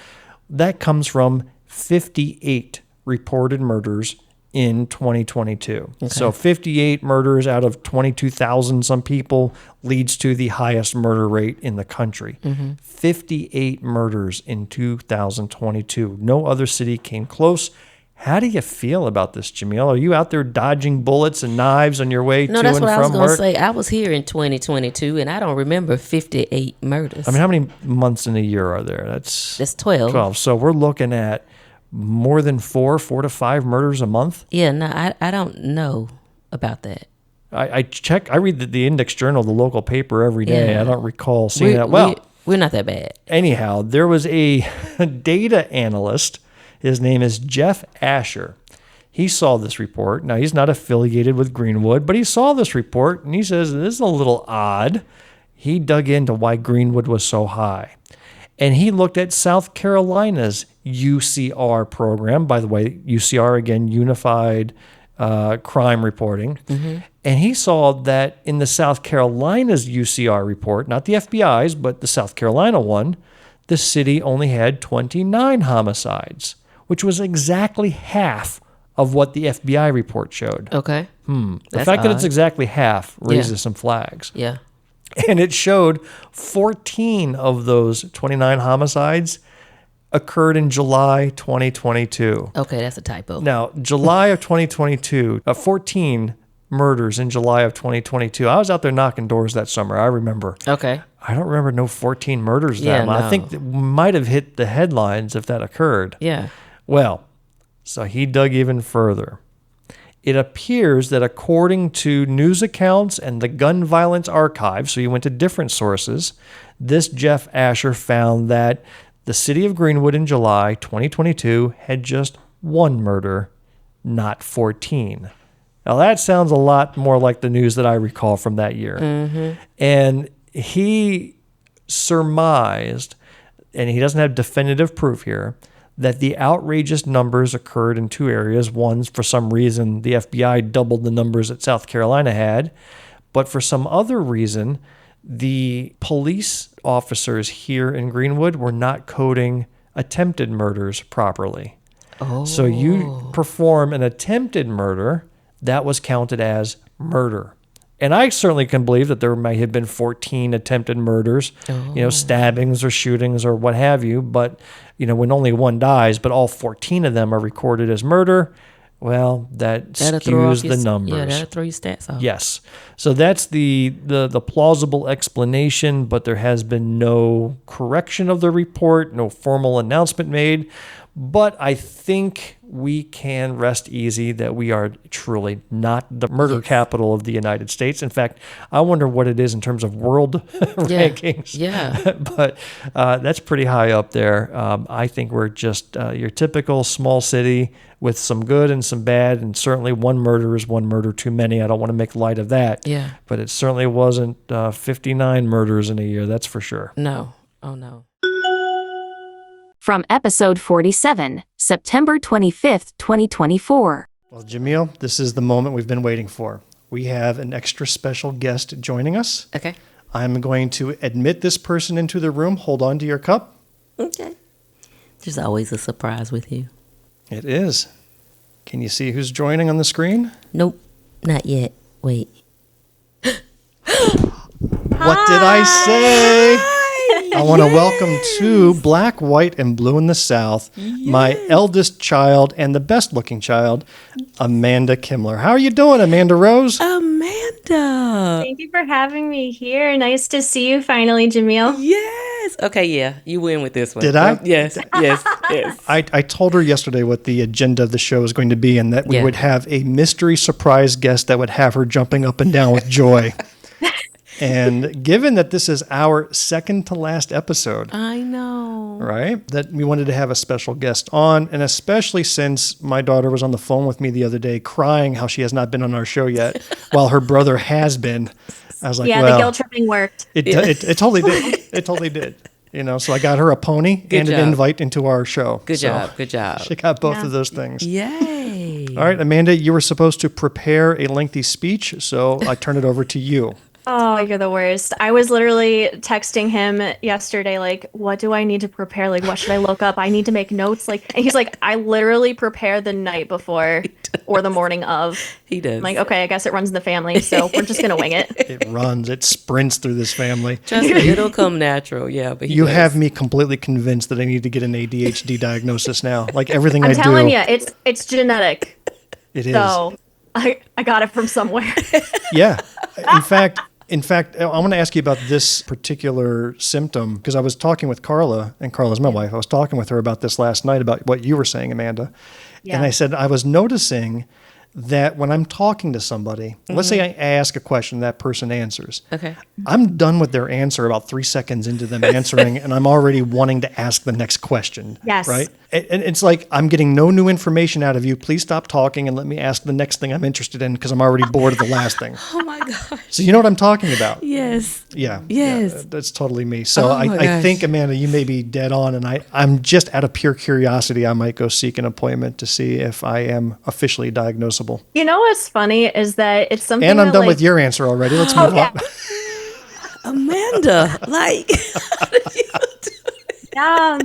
that comes from 58 reported murders in 2022. Okay. So 58 murders out of 22,000 some people leads to the highest murder rate in the country. 58 murders in 2022. No other city came close. How do you feel about this, Jumelle? Are you out there dodging bullets and knives on your way to and from work? No, that's what I was going to say. I was here in 2022, and I don't remember 58 murders. I mean, how many months in a year are there? That's 12. 12. So we're looking at more than 4 to 5 murders a month? Yeah, no, I don't know about that. I check. I read the Index Journal, the local paper, every day. Yeah. I don't recall seeing that. Well, we're not that bad. Anyhow, there was a data analyst. His name is Jeff Asher. He saw this report. Now, he's not affiliated with Greenwood, but he saw this report, and he says, this is a little odd. He dug into why Greenwood was so high. And he looked at South Carolina's UCR program. By the way, UCR, again, Unified Crime Reporting. Mm-hmm. And he saw that in the South Carolina's UCR report, not the FBI's, but the South Carolina one, the city only had 29 homicides, which was exactly half of what the FBI report showed. Okay. The That's fact that it's odd. exactly half raises Yeah. some flags. Yeah. And it showed 14 of those 29 homicides occurred in July 2022. Okay, that's a typo. Now, July of 2022, 14 murders in July of 2022. I was out there knocking doors that summer. I remember. Okay. I don't remember no 14 murders Yeah, that month. I no. think that might have hit the headlines if that occurred. Yeah. Well, so he dug even further. It appears that according to news accounts and the gun violence archive, so he went to different sources, this Jeff Asher found that the city of Greenwood in July 2022 had just one murder, not 14. Now that sounds a lot more like the news that I recall from that year. Mm-hmm. And he surmised, and he doesn't have definitive proof here, that the outrageous numbers occurred in two areas. One, for some reason, the FBI doubled the numbers that South Carolina had. But for some other reason, the police officers here in Greenwood were not coding attempted murders properly. Oh. So you perform an attempted murder, that was counted as murder. And I certainly can believe that there may have been 14 attempted murders, stabbings or shootings or what have you. But, when only one dies, but all 14 of them are recorded as murder, well, That'll throw off skews the numbers. Yeah, that'll throw your stats off. Yes. So that's the plausible explanation, but there has been no correction of the report, no formal announcement made. But I think we can rest easy that we are truly not the murder capital of the United States. In fact, I wonder what it is in terms of world rankings. Yeah. But that's pretty high up there. I think we're just your typical small city with some good and some bad, and certainly one murder is one murder too many. I don't want to make light of that. Yeah. But it certainly wasn't 59 murders in a year, that's for sure. No. Oh, no. From episode 47, September 25th, 2024. Well, Jumelle, this is the moment we've been waiting for. We have an extra special guest joining us. Okay. I'm going to admit this person into the room. Hold on to your cup. Okay. There's always a surprise with you. It is. Can you see who's joining on the screen? Nope. Not yet. Wait. What did I say? I want to welcome to Black, White, and Blue in the South, my eldest child and the best-looking child, Amanda Kimler. How are you doing, Amanda Rose? Amanda. Thank you for having me here. Nice to see you finally, Jumelle. Yes. Okay, yeah. You win with this one. Did I? Yes. I told her yesterday what the agenda of the show is going to be, and that we would have a mystery surprise guest that would have her jumping up and down with joy. And given that this is our second to last episode, I know, right, that we wanted to have a special guest on, and especially since my daughter was on the phone with me the other day crying how she has not been on our show yet, while her brother has been. I was like, yeah, well, the guilt tripping worked. It totally did. It totally did. So I got her a pony and an invite into our show. Good job. She got both of those things. Yay. All right, Amanda, you were supposed to prepare a lengthy speech, so I turn it over to you. Oh, you're the worst. I was literally texting him yesterday, like, what do I need to prepare? Like, what should I look up? I need to make notes. Like, and he's like, I literally prepare the night before or the morning of. He does. I'm like, okay, I guess it runs in the family, so we're just going to wing it. It sprints through this family. Trust me, it'll come natural. Yeah, but you have me completely convinced that I need to get an ADHD diagnosis now. Like everything I'm I do. telling you, it's genetic. It is. So I got it from somewhere. Yeah. In fact, I want to ask you about this particular symptom because I was talking with Carla, and Carla's my wife. I was talking with her about this last night about what you were saying, Amanda. Yeah. And I said, I was noticing that when I'm talking to somebody, let's say I ask a question, that person answers. Okay. I'm done with their answer about 3 seconds into them answering, and I'm already wanting to ask the next question. Yes. Right? And it's like, I'm getting no new information out of you. Please stop talking and let me ask the next thing I'm interested in because I'm already bored of the last thing. Oh my gosh. So you know what I'm talking about? Yes. Yeah. Yes. Yeah, that's totally me. So Oh I my gosh. think, Amanda, you may be dead on. And I'm just out of pure curiosity. I might go seek an appointment to see if I am officially diagnosable. You know what's funny is that it's something And I'm that, done like, with your answer already. Let's move on. Amanda, like, yeah.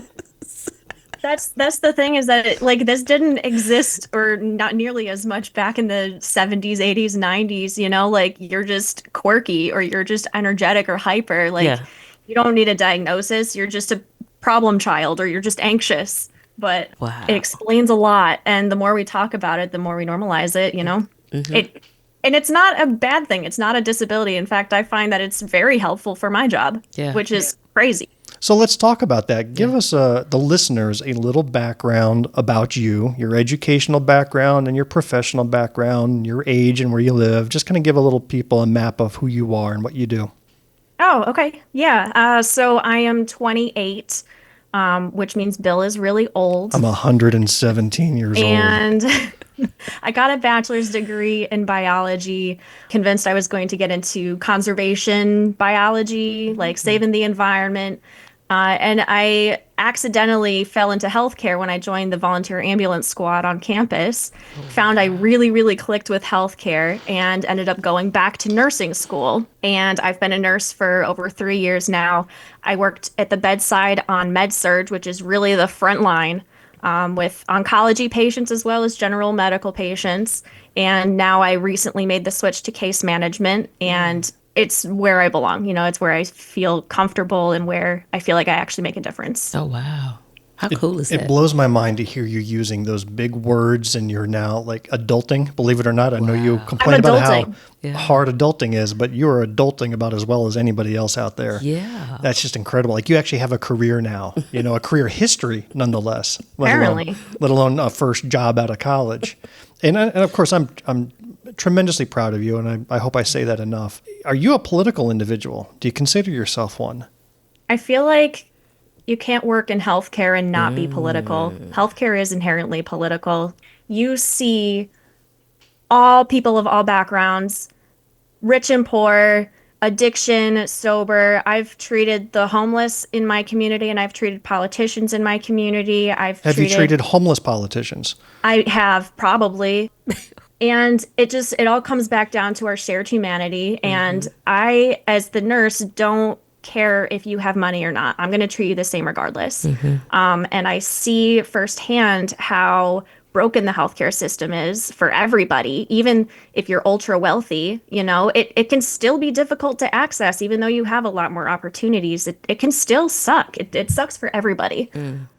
That's the thing is that this didn't exist or not nearly as much back in the 70s, 80s, 90s, you know, like you're just quirky or you're just energetic or hyper. Like Yeah. you don't need a diagnosis. You're just a problem child or you're just anxious. But Wow. it explains a lot. And the more we talk about it, the more we normalize it, you know? And it's not a bad thing. It's not a disability. In fact, I find that it's very helpful for my job, which is crazy. So let's talk about that. Give us, the listeners, a little background about you, your educational background and your professional background, your age and where you live. Just kind of give a little people a map of who you are and what you do. Oh, okay. Yeah. So I am 28, which means Bill is really old. I'm 117 years old. And I got a bachelor's degree in biology, convinced I was going to get into conservation biology, like saving the environment. And I accidentally fell into healthcare when I joined the volunteer ambulance squad on campus. Found I really, really clicked with healthcare and ended up going back to nursing school. And I've been a nurse for over 3 years now. I worked at the bedside on med-surg, which is really the front line, with oncology patients as well as general medical patients. And now I recently made the switch to case management, and it's where I belong. You know, it's where I feel comfortable and where I feel like I actually make a difference. Oh, wow. How cool is that? It blows my mind to hear you using those big words and you're now like adulting. Believe it or not, I know you complain about how hard adulting is, but you are adulting about as well as anybody else out there. Yeah. That's just incredible. Like you actually have a career now, you know, a career history nonetheless. Apparently. Let alone a first job out of college. And of course, I'm tremendously proud of you, and I hope I say that enough. Are you a political individual? Do you consider yourself one? I feel like you can't work in healthcare and not be political. Healthcare is inherently political. You see all people of all backgrounds, rich and poor, addiction, sober. I've treated the homeless in my community, and I've treated politicians in my community. Have you treated homeless politicians? I have, probably. And it all comes back down to our shared humanity. And I, as the nurse, don't care if you have money or not. I'm going to treat you the same regardless. And I see firsthand how broken the healthcare system is for everybody. Even if you're ultra wealthy, you know, it can still be difficult to access, even though you have a lot more opportunities. It can still suck. It sucks for everybody.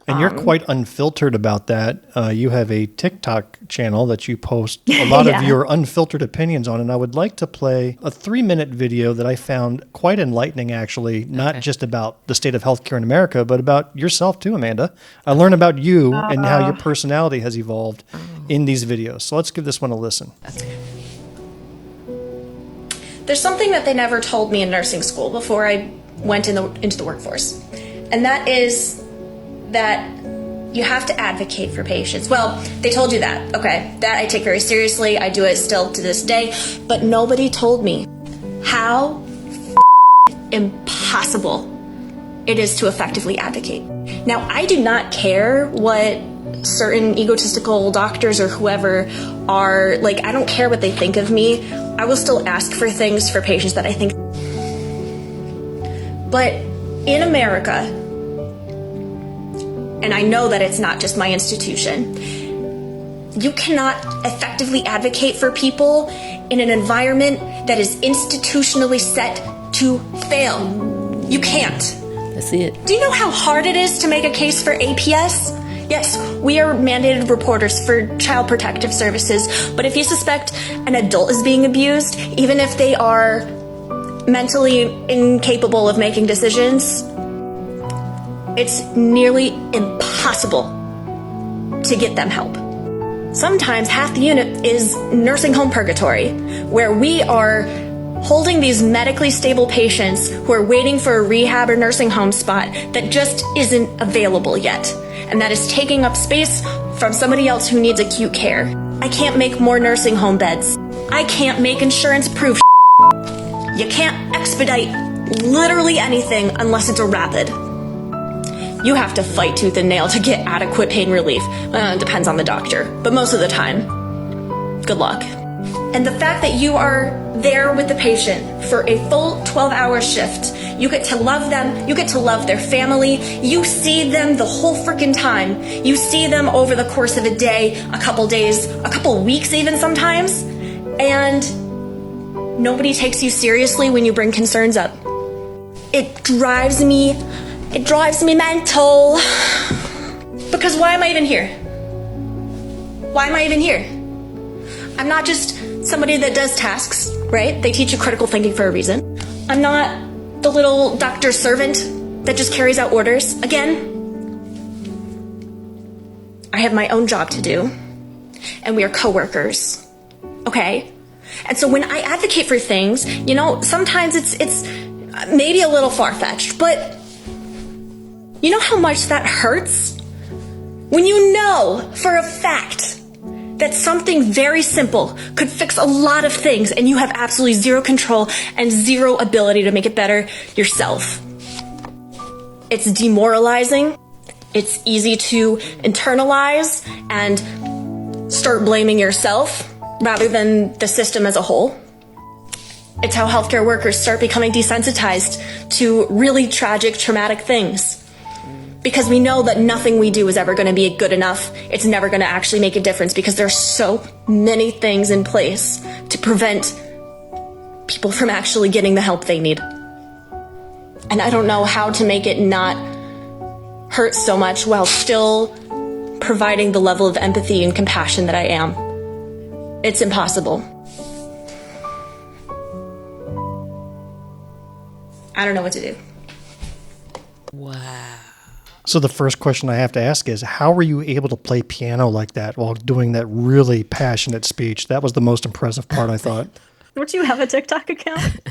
And you're quite unfiltered about that. You have a TikTok channel that you post a lot of your unfiltered opinions on. And I would like to play a 3-minute video that I found quite enlightening, actually, not just about the state of healthcare in America, but about yourself too, Amanda. I learned about you and how your personality has evolved in these videos. So let's give this one a listen. There's something that they never told me in nursing school before I went into the workforce. And that is that you have to advocate for patients. Well, they told you that. Okay, that I take very seriously. I do it still to this day. But nobody told me how impossible it is to effectively advocate. Now, I do not care what certain egotistical doctors or whoever are, like, I don't care what they think of me. I will still ask for things for patients that I think. But in America, and I know that it's not just my institution, you cannot effectively advocate for people in an environment that is institutionally set to fail. You can't. That's it. Do you know how hard it is to make a case for APS? Yes, we are mandated reporters for Child Protective Services, but if you suspect an adult is being abused, even if they are mentally incapable of making decisions, it's nearly impossible to get them help. Sometimes half the unit is nursing home purgatory, where we are holding these medically stable patients who are waiting for a rehab or nursing home spot that just isn't available yet. and that is taking up space from somebody else who needs acute care. I can't make more nursing home beds. I can't make insurance proof. You can't expedite literally anything unless it's a rapid. You have to fight tooth and nail to get adequate pain relief. It depends on the doctor, but most of the time, good luck. And the fact that you are there with the patient for a full 12-hour shift, you get to love them, you get to love their family, you see them the whole freaking time. You see them over the course of a day, a couple days, a couple weeks even sometimes, and nobody takes you seriously when you bring concerns up. It drives me mental. Because why am I even here? Why am I even here? I'm not just somebody that does tasks, right? They teach you critical thinking for a reason. I'm not the little doctor servant that just carries out orders. Again, I have my own job to do, and we are coworkers, okay? And so when I advocate for things, you know, sometimes it's maybe a little far-fetched, but you know how much that hurts? When you know for a fact that something very simple could fix a lot of things and you have absolutely zero control and zero ability to make it better yourself. It's demoralizing. It's easy to internalize and start blaming yourself rather than the system as a whole. It's how healthcare workers start becoming desensitized to really tragic, traumatic things. Because we know that nothing we do is ever going to be good enough. It's never going to actually make a difference because there's so many things in place to prevent people from actually getting the help they need. And I don't know how to make it not hurt so much while still providing the level of empathy and compassion that I am. It's impossible. I don't know what to do. Wow. So the first question I have to ask is, how were you able to play piano like that while doing that really passionate speech? That was the most impressive part, I thought. Don't you have a TikTok account?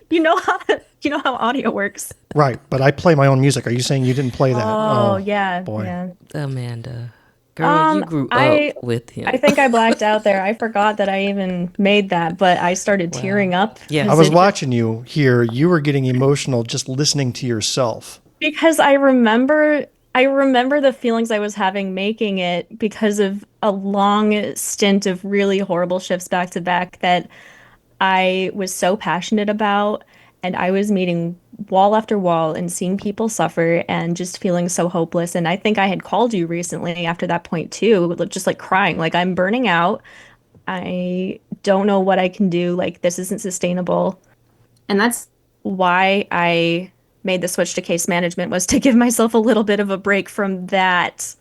You know how audio works. Right, but I play my own music. Are you saying you didn't play that? Oh yeah, boy. yeah. Amanda, girl, you grew up with him. I think I blacked out there. I forgot that I even made that, but I started tearing up. Yeah, I was watching you here. You were getting emotional just listening to yourself. Because I remember the feelings I was having making it because of a long stint of really horrible shifts back to back that I was so passionate about, and I was meeting wall after wall and seeing people suffer and just feeling so hopeless. And I think I had called you recently after that point too, just like crying, like I'm burning out. I don't know what I can do. Like this isn't sustainable. And that's why I made the switch to case management, was to give myself a little bit of a break from that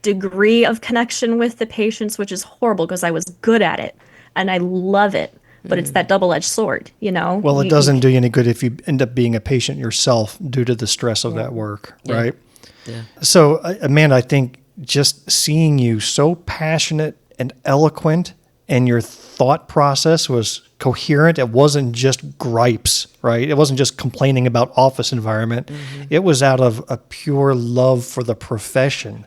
degree of connection with the patients, which is horrible because I was good at it and I love it. But it's that double-edged sword, you know? Well, it doesn't do you any good if you end up being a patient yourself due to the stress of that work, right? Yeah. So, Amanda, I think just seeing you so passionate and eloquent and your thought process was coherent. It wasn't just gripes, right? It wasn't just complaining about office environment. Mm-hmm. It was out of a pure love for the profession.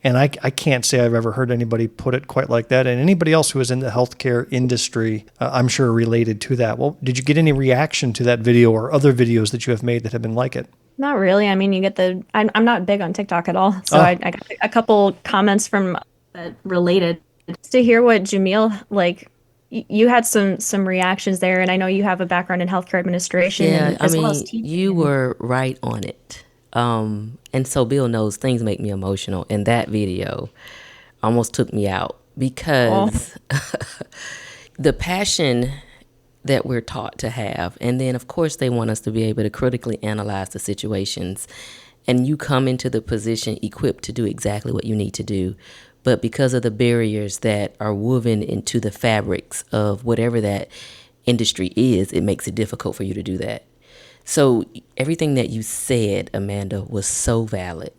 And I can't say I've ever heard anybody put it quite like that. And anybody else who is in the healthcare industry, I'm sure related to that. Well, did you get any reaction to that video or other videos that you have made that have been like it? Not really. I mean, you get I'm not big on TikTok at all. So I got a couple comments from that related. Just to hear what Jumelle, like, you had some reactions there. And I know you have a background in healthcare administration. Yeah, as well as teaching. You were right on it. And so Bill knows things make me emotional. And that video almost took me out because the passion that we're taught to have. And then, of course, they want us to be able to critically analyze the situations. And you come into the position equipped to do exactly what you need to do. But because of the barriers that are woven into the fabrics of whatever that industry is, it makes it difficult for you to do that. So everything that you said, Amanda, was so valid.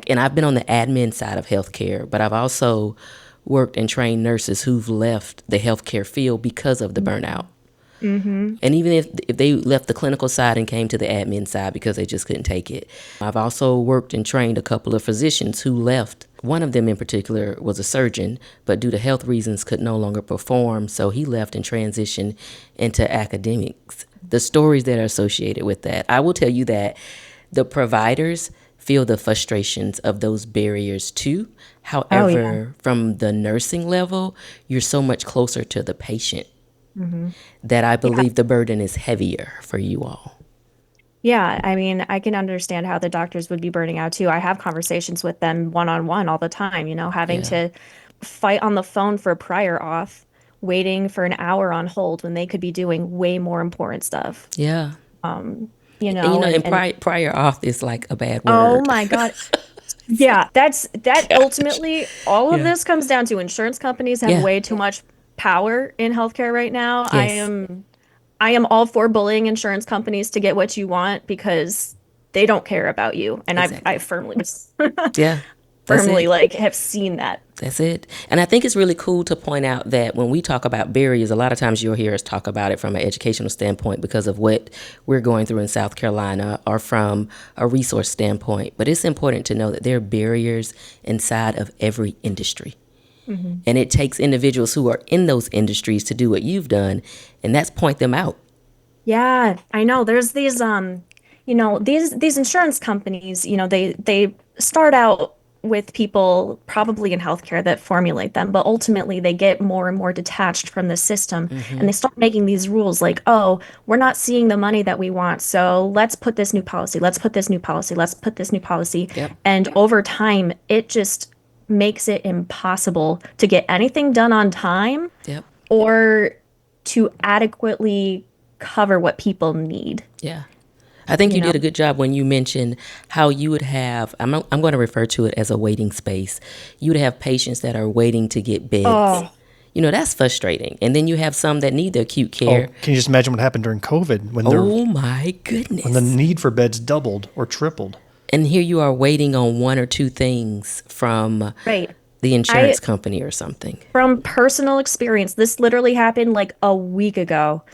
And I've been on the admin side of healthcare, but I've also worked and trained nurses who've left the healthcare field because of the burnout. Mm-hmm. And even if they left the clinical side and came to the admin side because they just couldn't take it. I've also worked and trained a couple of physicians who left. One of them in particular was a surgeon, but due to health reasons could no longer perform, so he left and transitioned into academics. The stories that are associated with that. I will tell you that the providers feel the frustrations of those barriers too. However, from the nursing level, you're so much closer to the patient that I believe the burden is heavier for you all. Yeah, I mean, I can understand how the doctors would be burning out too. I have conversations with them one-on-one all the time, having to fight on the phone for prior auth, waiting for an hour on hold when they could be doing way more important stuff. Yeah. And prior auth is like a bad word. Oh my God. Yeah, that ultimately, all of this comes down to insurance companies have way too much power in healthcare right now. Yes. I am all for bullying insurance companies to get what you want because they don't care about you. And I firmly have seen that. That's it. And I think it's really cool to point out that when we talk about barriers, a lot of times you'll hear us talk about it from an educational standpoint because of what we're going through in South Carolina or from a resource standpoint. But it's important to know that there are barriers inside of every industry. And it takes individuals who are in those industries to do what you've done, and that's point them out. Yeah, I know. There's these, these insurance companies, they start out with people probably in healthcare that formulate them, but ultimately they get more and more detached from the system, and they start making these rules like, oh, we're not seeing the money that we want, so let's put this new policy, let's put this new policy, let's put this new policy. And over time, it just makes it impossible to get anything done on time or to adequately cover what people need. Yeah. I think you did a good job when you mentioned how you would have, I'm going to refer to it as a waiting space. You would have patients that are waiting to get beds. Oh. That's frustrating. And then you have some that need the acute care. Oh, can you just imagine what happened during COVID when my goodness. When the need for beds doubled or tripled? And here you are waiting on one or two things from the insurance company or something. From personal experience, this literally happened like a week ago.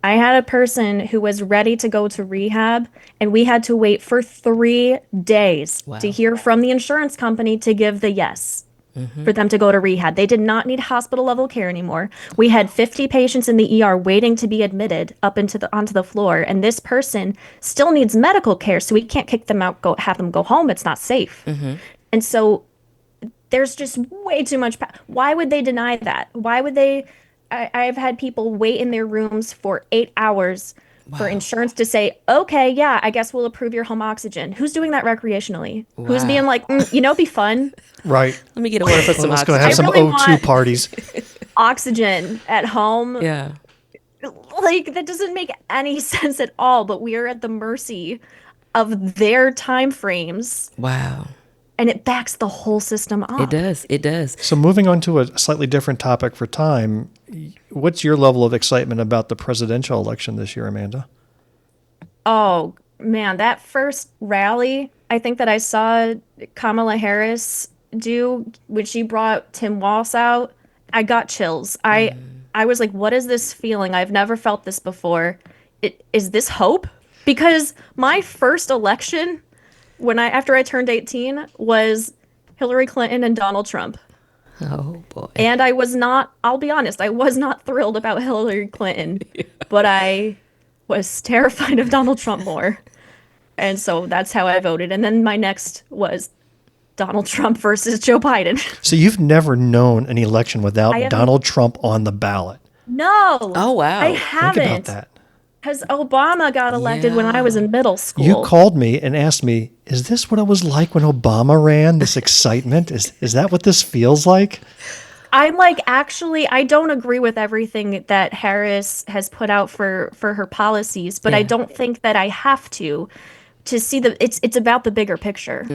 I had a person who was ready to go to rehab, and we had to wait for 3 days to hear from the insurance company to give the yes for them to go to rehab. They did not need hospital level care anymore. We had 50 patients in the ER waiting to be admitted up onto the floor, and this person still needs medical care, so we can't kick them out, have them go home. It's not safe. And so there's just way too much. Why would they deny that? Why would they? I've had people wait in their rooms for 8 hours for insurance to say, okay, yeah, I guess we'll approve your home oxygen. Who's doing that recreationally? Who's being like, it'd be fun. Right. Let me get a order for some oxygen. Let's go have some O2 parties. Oxygen at home. Yeah. Like, that doesn't make any sense at all, but we are at the mercy of their time frames. Wow. And it backs the whole system up. It does. So moving on to a slightly different topic for time, what's your level of excitement about the presidential election this year, Amanda? Oh, man, that first rally, I think that I saw Kamala Harris do when she brought Tim Walz out, I got chills. I was like, what is this feeling? I've never felt this before. Is this hope? Because my first election after I turned 18 was Hillary Clinton and Donald Trump. Oh boy. And I'll be honest, I was not thrilled about Hillary Clinton, but I was terrified of Donald Trump more. And so that's how I voted. And then my next was Donald Trump versus Joe Biden. So you've never known an election without Donald Trump on the ballot? No. Oh, wow. I haven't. Think about that. Because Obama got elected when I was in middle school. You called me and asked me, is this what it was like when Obama ran? This excitement? Is that what this feels like? I'm like, actually, I don't agree with everything that Harris has put out for her policies, but I don't think that I have to see it's about the bigger picture.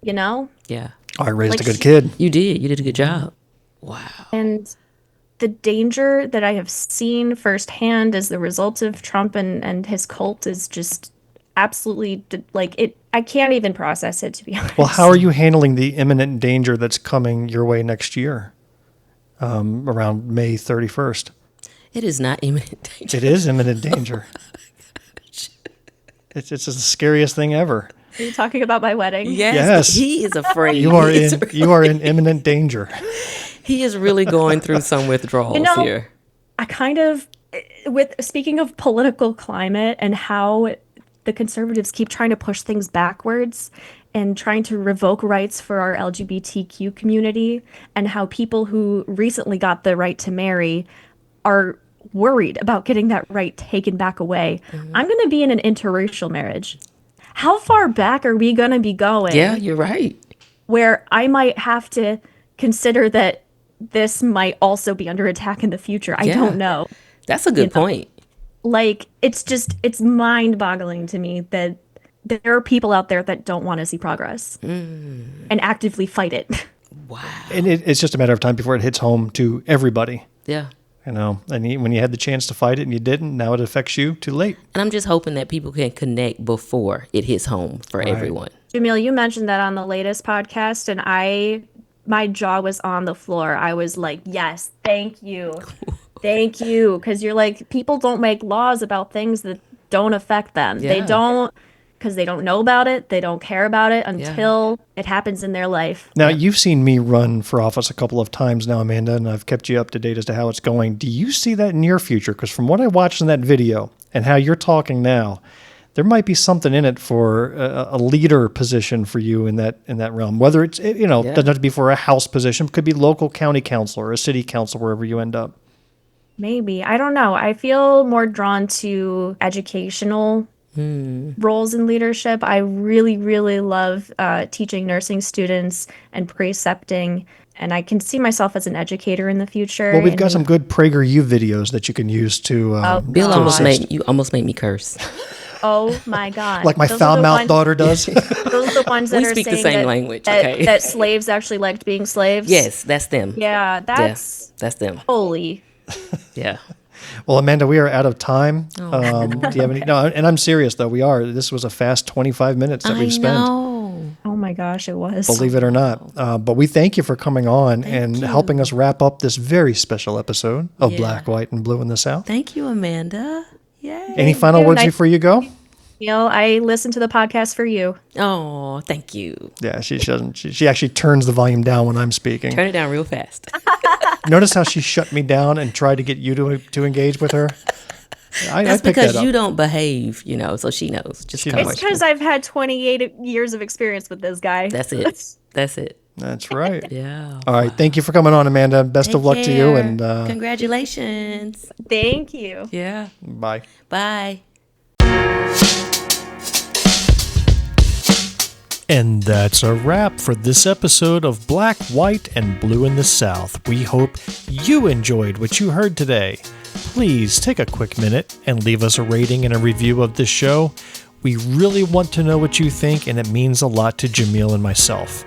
You know? Yeah. I raised a good kid. You did. You did a good job. Wow. And the danger that I have seen firsthand as the result of Trump and his cult is just absolutely I can't even process it, to be honest. Well, how are you handling the imminent danger that's coming your way next year, around May 31st? It is not imminent danger. It is imminent danger. It's just the scariest thing ever. Are you talking about my wedding? Yes. He is afraid. You are in imminent danger. He is really going through some withdrawals here. I kind of, speaking of political climate and how the conservatives keep trying to push things backwards and trying to revoke rights for our LGBTQ community, and how people who recently got the right to marry are worried about getting that right taken back away. I'm going to be in an interracial marriage. How far back are we going to be going? Yeah, you're right. Where I might have to consider that this might also be under attack in the future. I don't know. That's a good point. Like, it's mind-boggling to me that there are people out there that don't want to see progress and actively fight it. Wow. And it's just a matter of time before it hits home to everybody. Yeah. You know, and when you had the chance to fight it and you didn't, now it affects you too late. And I'm just hoping that people can connect before it hits home for everyone. Jumelle, you mentioned that on the latest podcast, and my jaw was on the floor. I was like, yes, thank you. Thank you. Because you're like, people don't make laws about things that don't affect them. Yeah. They don't, because they don't know about it. They don't care about it until it happens in their life. Now, you've seen me run for office a couple of times now, Amanda, and I've kept you up to date as to how it's going. Do you see that in your future? Because from what I watched in that video and how you're talking now, there might be something in it for a leader position for you in that realm. Whether it's, doesn't have to be for a House position. It could be local county council or a city council, wherever you end up. Maybe. I don't know. I feel more drawn to educational roles in leadership. I really, really love teaching nursing students and precepting, and I can see myself as an educator in the future. Well, we've got some good PragerU videos that you can use to. Bill almost made me curse. Oh my God! Like my foul-mouthed daughter does. Those are the ones that we are speak saying the same language. That slaves actually liked being slaves. Yes, that's them. Yeah, that's them. Holy. Yeah. Well, Amanda, we are out of time. Do you have any? No, and I'm serious though. We are. This was a fast 25 minutes that we've spent. Oh my gosh, it was. Believe it or not. But we thank you for coming on helping us wrap up this very special episode of Black, White, and Blue in the South. Thank you, Amanda. Yay. Any final words before you go? I listen to the podcast for you. Oh, thank you. Yeah, she doesn't. She actually turns the volume down when I'm speaking. Turn it down real fast. Notice how she shut me down and tried to get you to engage with her? That's because you don't behave, so she knows. It's because I've had 28 years of experience with this guy. That's it. That's it. That's right. Yeah. All right. Thank you for coming on, Amanda. Best of luck to you. And congratulations. Thank you. Yeah. Bye. Bye. And that's a wrap for this episode of Black, White, and Blue in the South. We hope you enjoyed what you heard today. Please take a quick minute and leave us a rating and a review of this show. We really want to know what you think, and it means a lot to Jumelle and myself.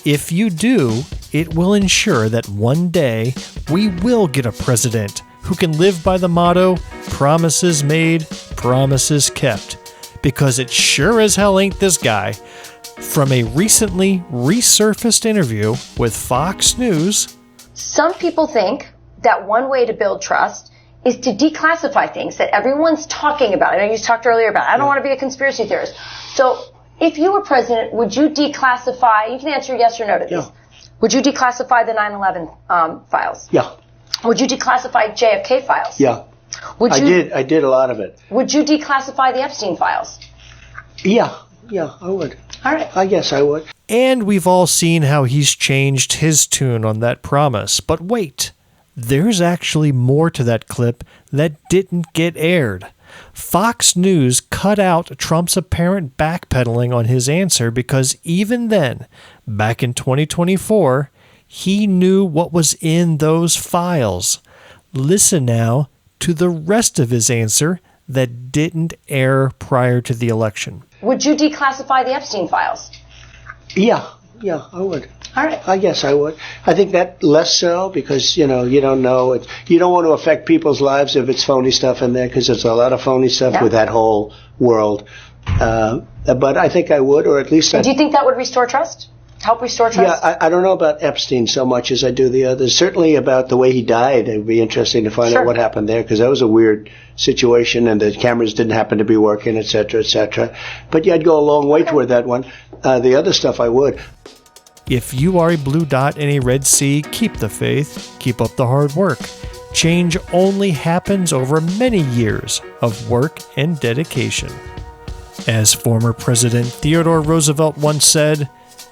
If you do, it will ensure that one day we will get a president who can live by the motto, promises made, promises kept. Because it sure as hell ain't this guy. From a recently resurfaced interview with Fox News. Some people think that one way to build trust is to declassify things that everyone's talking about. I know you talked earlier about, I don't want to be a conspiracy theorist. So if you were president, would you declassify, you can answer yes or no to these. Yeah. Would you declassify the 9/11 files? Yeah. Would you declassify JFK files? Yeah. I did a lot of it. Would you declassify the Epstein files? Yeah, I would. All right. I guess I would. And we've all seen how he's changed his tune on that promise. But wait, there's actually more to that clip that didn't get aired. Fox News cut out Trump's apparent backpedaling on his answer because even then, back in 2024, he knew what was in those files. Listen now to the rest of his answer that didn't air prior to the election. Would you declassify the Epstein files? Yeah, I would. All right. I guess I would. I think that less so because, you don't know. You don't want to affect people's lives if it's phony stuff in there because there's a lot of phony stuff with that whole world. But I think I would, or at least... Do you think that would restore trust? help restore trust? Yeah, I don't know about Epstein so much as I do the others. Certainly about the way he died. It would be interesting to find out what happened there, because that was a weird situation, and the cameras didn't happen to be working, et cetera, et cetera. But yeah, I'd go a long way toward that one. The other stuff I would. If you are a blue dot in a red sea, keep the faith, keep up the hard work. Change only happens over many years of work and dedication. As former President Theodore Roosevelt once said,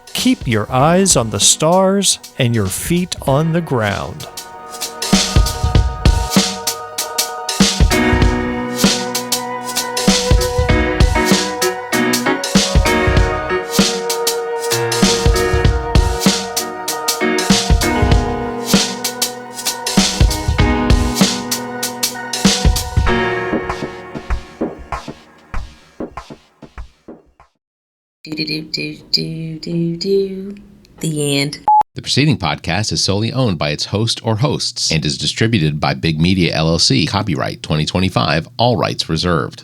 keep your eyes on the stars and your feet on the ground. The end. The preceding podcast is solely owned by its host or hosts and is distributed by Big Media LLC. Copyright 2025, all rights reserved.